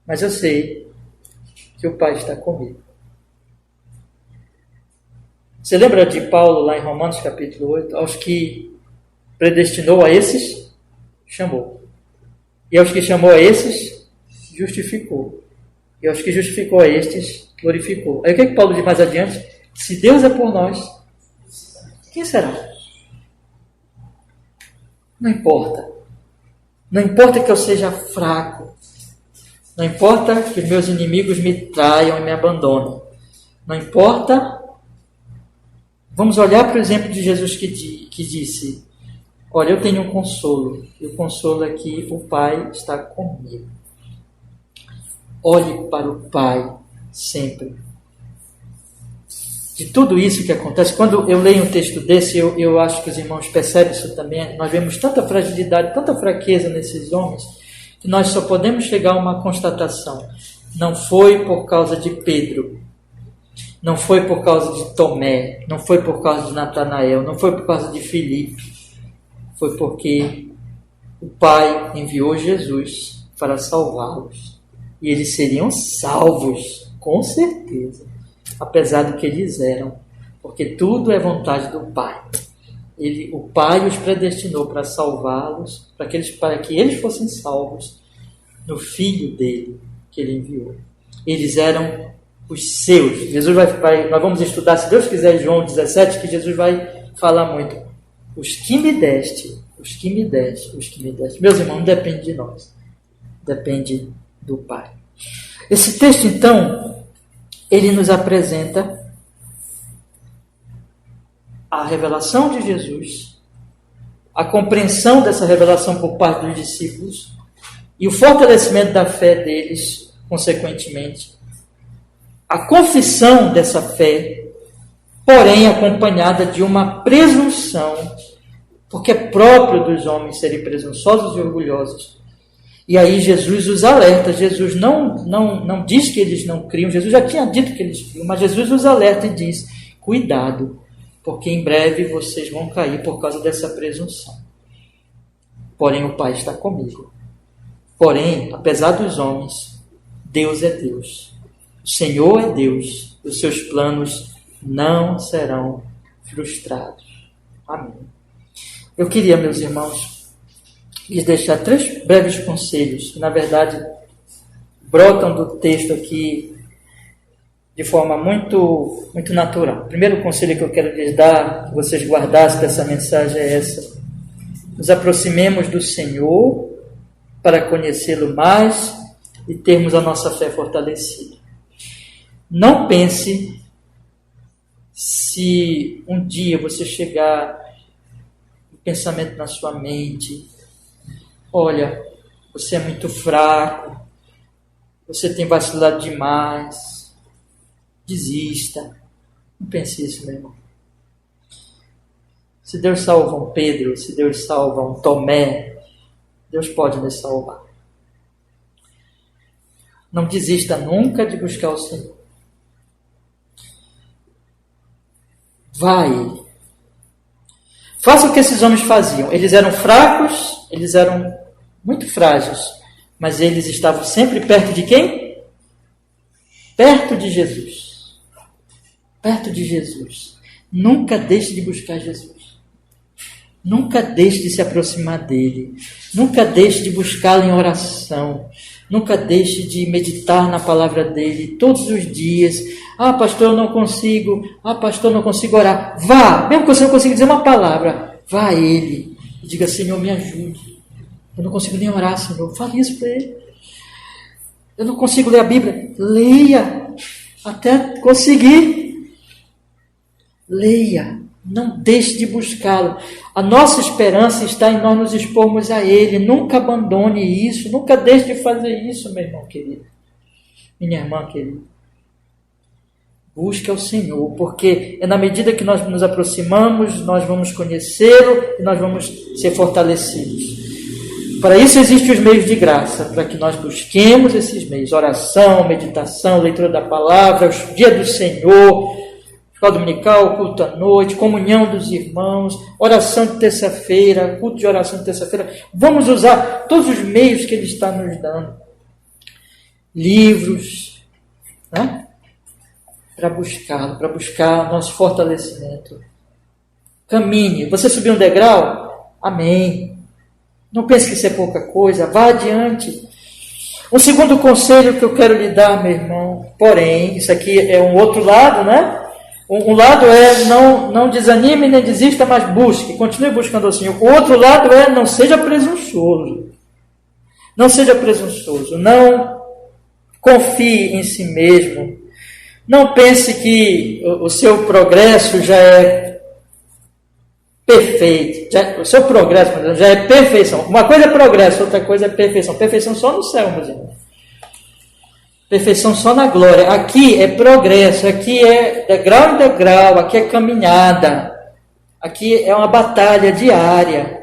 Mas eu sei que o Pai está comigo. Você lembra de Paulo lá em Romanos capítulo 8? Aos que predestinou a esses, chamou. E aos que chamou a esses, justificou. E aos que justificou a estes, glorificou. Aí o que Paulo diz mais adiante? Se Deus é por nós, quem será? Não importa. Não importa que eu seja fraco. Não importa que meus inimigos me traiam e me abandonem. Não importa. Vamos olhar para o exemplo de Jesus que disse, olha, eu tenho um consolo. E o consolo é que o Pai está comigo. Olhe para o Pai. sempre. De tudo isso que acontece, quando eu leio um texto desse, eu acho que os irmãos percebem isso também. Nós vemos tanta fragilidade, tanta fraqueza nesses homens, que nós só podemos chegar a uma constatação. Não foi por causa de Pedro, não foi por causa de Tomé, não foi por causa de Natanael, não foi por causa de Filipe, foi porque o Pai enviou Jesus para salvá-los. E eles seriam salvos, com certeza, apesar do que eles eram, porque tudo é vontade do Pai. O Pai os predestinou para salvá-los, para que eles fossem salvos no Filho dele, que ele enviou. Eles eram os seus. Nós vamos estudar, se Deus quiser, João 17, que Jesus vai falar muito. Os que me deste, os que me deste, os que me deste. Meus irmãos, não depende de nós. Depende do Pai. Esse texto, então, ele nos apresenta a revelação de Jesus, a compreensão dessa revelação por parte dos discípulos e o fortalecimento da fé deles, consequentemente. A confissão dessa fé, porém acompanhada de uma presunção, porque é próprio dos homens serem presunçosos e orgulhosos. E aí Jesus os alerta. Jesus não diz que eles não criam, Jesus já tinha dito que eles criam, mas Jesus os alerta e diz: cuidado, porque em breve vocês vão cair por causa dessa presunção. Porém o Pai está comigo. Porém, apesar dos homens, Deus é Deus. O Senhor é Deus. Os seus planos não serão frustrados. Amém. Eu queria, meus irmãos, lhes deixar 3 breves conselhos, que na verdade brotam do texto aqui de forma muito, muito natural. O primeiro conselho que eu quero lhes dar, que vocês guardassem dessa mensagem, é essa: nos aproximemos do Senhor para conhecê-lo mais e termos a nossa fé fortalecida. Não pense, se um dia você chegar um pensamento na sua mente: olha, você é muito fraco, você tem vacilado demais, desista. Não pense isso, meu irmão. Se Deus salva um Pedro, se Deus salva um Tomé, Deus pode nos salvar. Não desista nunca de buscar o Senhor. Vá a Ele. Faça o que esses homens faziam. Eles eram fracos, eles eram muito frágeis, mas eles estavam sempre perto de quem? Perto de Jesus. Perto de Jesus. Nunca deixe de buscar Jesus. Nunca deixe de se aproximar dele. Nunca deixe de buscá-lo em oração. Nunca deixe de meditar na palavra dele todos os dias. Ah, pastor, eu não consigo. Ah, pastor, eu não consigo orar. Vá, mesmo que você não consiga dizer uma palavra, vá a ele e diga: Senhor, me ajude. Eu não consigo nem orar, Senhor. Fale isso para ele. Eu não consigo ler a Bíblia. Leia até conseguir. Leia. Não deixe de buscá-lo. A nossa esperança está em nós nos expormos a Ele. Nunca abandone isso. Nunca deixe de fazer isso, meu irmão querido. Minha irmã querida. Busque ao Senhor, porque é na medida que nós nos aproximamos, nós vamos conhecê-lo e nós vamos ser fortalecidos. Para isso existem os meios de graça, para que nós busquemos esses meios. Oração, meditação, leitura da palavra, o dia do Senhor, escola dominical, culto à noite, comunhão dos irmãos, oração de terça-feira, culto de oração de terça-feira. Vamos usar todos os meios que Ele está nos dando. Livros, né? Para buscá-lo, para buscar nosso fortalecimento. Caminhe. Você subiu um degrau? Amém. Não pense que isso é pouca coisa. Vá adiante. Um segundo conselho que eu quero lhe dar, meu irmão, porém, isso aqui é um outro lado, né? Um lado é não desanime nem desista, mas busque, continue buscando o Senhor. O outro lado é: não seja presunçoso. Não seja presunçoso. Não confie em si mesmo. Não pense que o seu progresso já é perfeito. O seu progresso já é perfeição. Uma coisa é progresso, outra coisa é perfeição. Perfeição só no céu, meus irmãos. Perfeição só na glória. Aqui é progresso, aqui é degrau em degrau, aqui é caminhada. Aqui é uma batalha diária.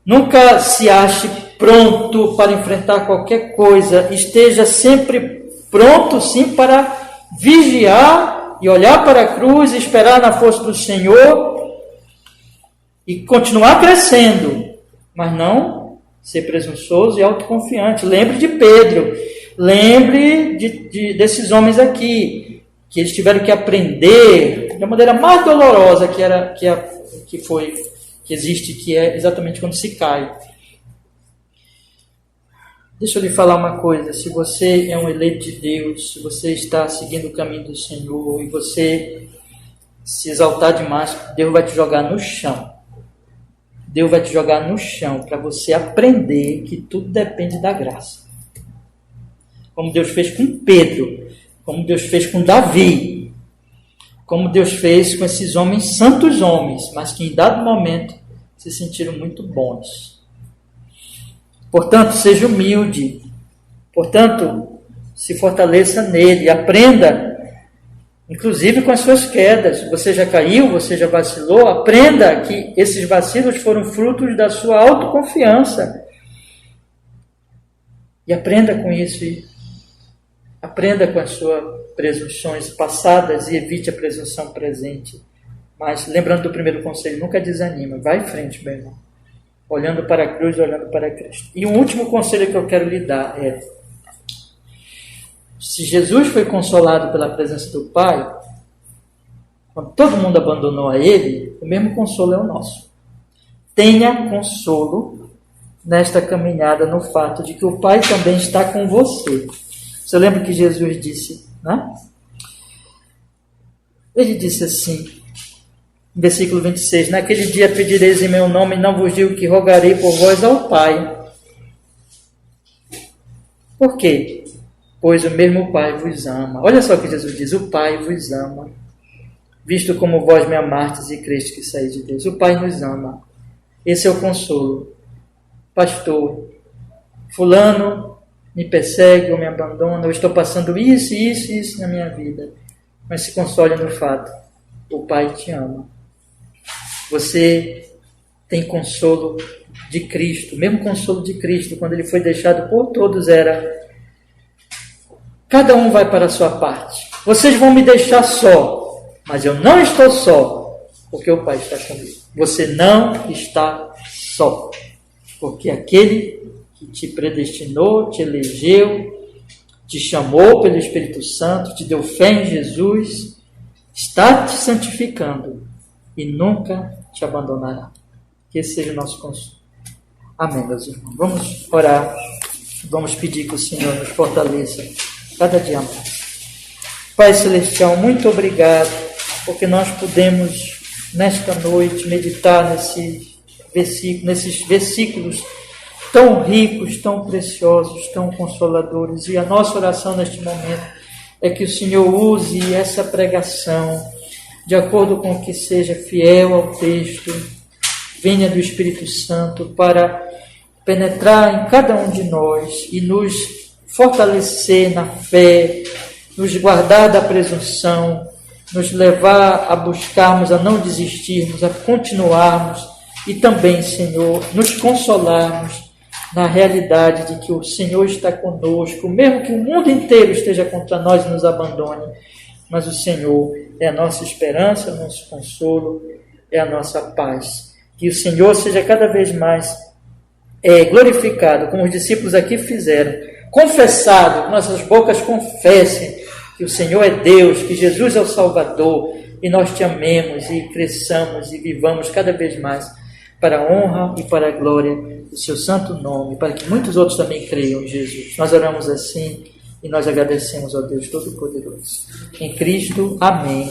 Nunca se ache pronto para enfrentar qualquer coisa. Esteja sempre pronto, sim, para vigiar e olhar para a cruz e esperar na força do Senhor e continuar crescendo, mas não ser presunçoso e autoconfiante. Lembre de Pedro, lembre desses homens aqui, que eles tiveram que aprender da maneira mais dolorosa que existe, que é exatamente quando se cai. Deixa eu lhe falar uma coisa, se você é um eleito de Deus, se você está seguindo o caminho do Senhor e você se exaltar demais, Deus vai te jogar no chão. Deus vai te jogar no chão para você aprender que tudo depende da graça. Como Deus fez com Pedro, como Deus fez com Davi, como Deus fez com esses homens, santos homens, mas que em dado momento se sentiram muito bons. Portanto, seja humilde. Portanto, se fortaleça nele. Aprenda, inclusive com as suas quedas. Você já caiu, você já vacilou. Aprenda que esses vacilos foram frutos da sua autoconfiança. E aprenda com isso. Aprenda com as suas presunções passadas e evite a presunção presente. Mas, lembrando do primeiro conselho, nunca desanima. Vai em frente, meu irmão. Olhando para a cruz, olhando para Cristo. E um último conselho que eu quero lhe dar é: se Jesus foi consolado pela presença do Pai, quando todo mundo abandonou a Ele, o mesmo consolo é o nosso. Tenha consolo nesta caminhada no fato de que o Pai também está com você. Você lembra que Jesus disse, né? Ele disse assim, versículo 26, naquele dia pedireis em meu nome, e não vos digo que rogarei por vós ao Pai. Por quê? Pois o mesmo Pai vos ama. Olha só o que Jesus diz, o Pai vos ama, visto como vós me amastes e creste que saí de Deus. O Pai nos ama. Esse é o consolo. Pastor, fulano me persegue ou me abandona, eu estou passando isso na minha vida. Mas se console no fato, o Pai te ama. Você tem consolo de Cristo, o mesmo consolo de Cristo, quando Ele foi deixado por todos, era: cada um vai para a sua parte. Vocês vão me deixar só, mas eu não estou só, porque o Pai está comigo. Você não está só, porque aquele que te predestinou, te elegeu, te chamou pelo Espírito Santo, te deu fé em Jesus, está te santificando e nunca te abandonará. Que esse seja o nosso consolo. Amém, meus irmãos. Vamos orar, vamos pedir que o Senhor nos fortaleça cada dia mais. Pai Celestial, muito obrigado, porque nós podemos, nesta noite, meditar nesses versículos tão ricos, tão preciosos, tão consoladores. E a nossa oração neste momento é que o Senhor use essa pregação de acordo com que seja fiel ao texto, venha do Espírito Santo para penetrar em cada um de nós e nos fortalecer na fé, nos guardar da presunção, nos levar a buscarmos, a não desistirmos, a continuarmos e também, Senhor, nos consolarmos na realidade de que o Senhor está conosco, mesmo que o mundo inteiro esteja contra nós e nos abandone, mas o Senhor é a nossa esperança, o nosso consolo, é a nossa paz. Que o Senhor seja cada vez mais glorificado, como os discípulos aqui fizeram, confessado, nossas bocas confessem que o Senhor é Deus, que Jesus é o Salvador, e nós te amemos e cresçamos e vivamos cada vez mais para a honra e para a glória do seu santo nome, para que muitos outros também creiam em Jesus. Nós oramos assim e nós agradecemos ao Deus Todo-Poderoso. Em Cristo, amém.